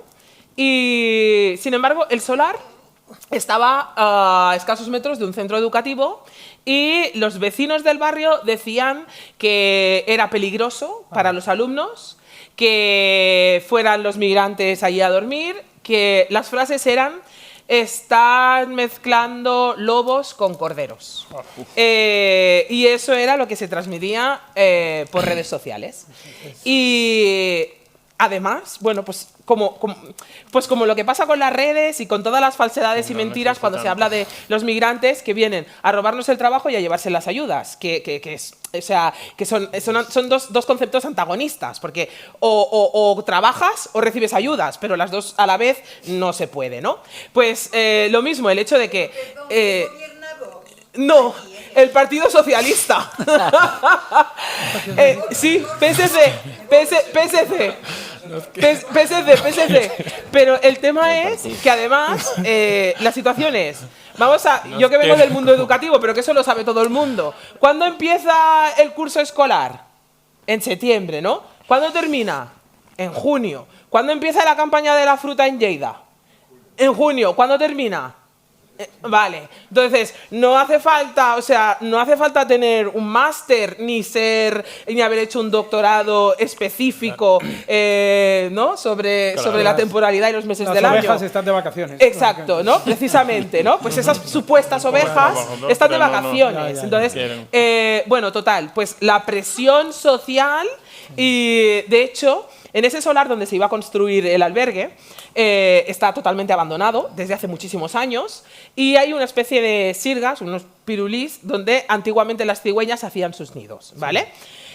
Y, sin embargo, el solar estaba a escasos metros de un centro educativo y los vecinos del barrio decían que era peligroso para los alumnos, que fueran los migrantes allí a dormir, que las frases eran: están mezclando lobos con corderos. Y eso era lo que se transmitía por redes sociales. Y además, bueno, pues como lo que pasa con las redes y con todas las falsedades y mentiras cuando se habla de los migrantes que vienen a robarnos el trabajo y a llevarse las ayudas, son dos conceptos antagonistas, porque o trabajas o recibes ayudas, pero las dos a la vez no se puede, ¿no? Pues lo mismo, el hecho de que... no, el Partido Socialista. Sí, PSC. Pero el tema es que además la situación es, yo que vengo del mundo educativo, pero que eso lo sabe todo el mundo. ¿Cuándo empieza el curso escolar? En septiembre, ¿no? ¿Cuándo termina? En junio. ¿Cuándo empieza la campaña de la fruta en Lleida? En junio. ¿Cuándo termina? Vale, entonces no hace falta tener un máster ni haber hecho un doctorado específico, ¿no? sobre la temporalidad y los meses del año. Las ovejas están de vacaciones. Exacto, ¿no? Precisamente, ¿no? Pues esas supuestas ovejas están de vacaciones. Entonces, bueno, total, pues la presión social y, de hecho, en ese solar donde se iba a construir el albergue, está totalmente abandonado desde hace muchísimos años y hay una especie de sirgas, unos pirulís, donde antiguamente las cigüeñas hacían sus nidos, ¿vale?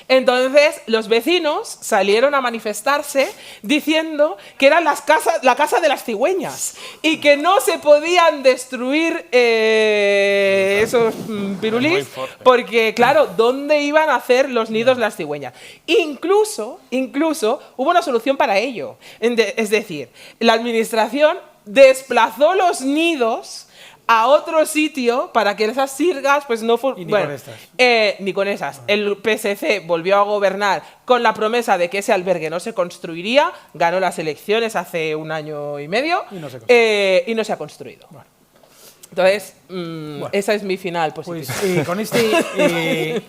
Entonces, los vecinos salieron a manifestarse diciendo que eran la casa de las cigüeñas y que no se podían destruir esos pirulís porque, claro, ¿dónde iban a hacer los nidos las cigüeñas? Incluso hubo una solución para ello. Es decir, la administración desplazó los nidos a otro sitio para que esas sirgas pues no fueran... ni con esas. El PSC volvió a gobernar con la promesa de que ese albergue no se construiría, ganó las elecciones hace 1 año y medio y no se ha construido. Bueno. Entonces, esa es mi final positivo. Pues con este...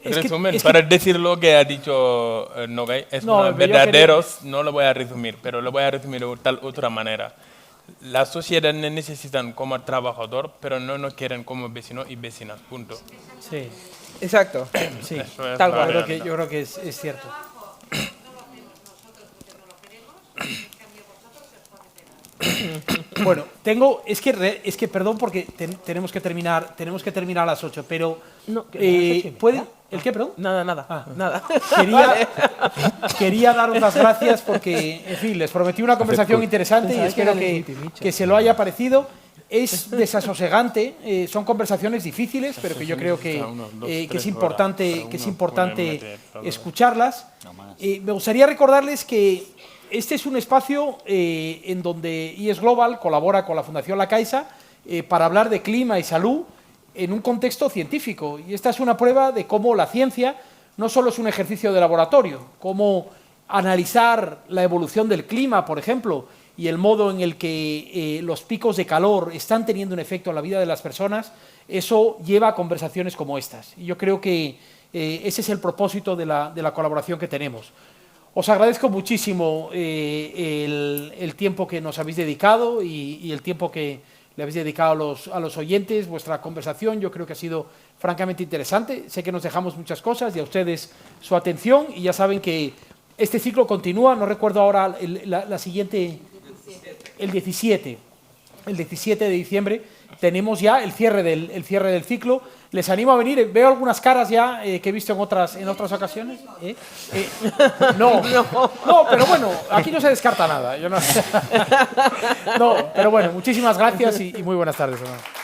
Resumen, para decir lo que ha dicho Nogay, verdaderos, no lo voy a resumir, pero lo voy a resumir de otra manera. La sociedad necesitan como trabajador, pero no nos quieren como vecinos y vecinas, punto. Sí. Exacto. Sí, tal cual. Yo creo que es cierto. Bueno, es que perdón porque tenemos que terminar a las 8, pero no, ¿pueden? ¿El qué, perdón? Nada. Quería daros las gracias porque, en fin, les prometí una conversación interesante y espero que se lo haya parecido. Es desasosegante, son conversaciones difíciles, pero que yo creo que es importante escucharlas. Me gustaría recordarles que este es un espacio en donde IES Global colabora con la Fundación La Caixa para hablar de clima y salud en un contexto científico. Y esta es una prueba de cómo la ciencia no solo es un ejercicio de laboratorio, cómo analizar la evolución del clima, por ejemplo, y el modo en el que los picos de calor están teniendo un efecto en la vida de las personas, eso lleva a conversaciones como estas. Y yo creo que ese es el propósito de la colaboración que tenemos. Os agradezco muchísimo el tiempo que nos habéis dedicado y el tiempo que le habéis dedicado a los oyentes. Vuestra conversación yo creo que ha sido francamente interesante. Sé que nos dejamos muchas cosas y a ustedes su atención y ya saben que este ciclo continúa. No recuerdo ahora la siguiente, el 17 de diciembre. Tenemos ya el cierre del ciclo. Les animo a venir. Veo algunas caras ya que he visto en otras ocasiones. No, pero bueno, aquí no se descarta nada. No, pero bueno, muchísimas gracias y muy buenas tardes, hermano.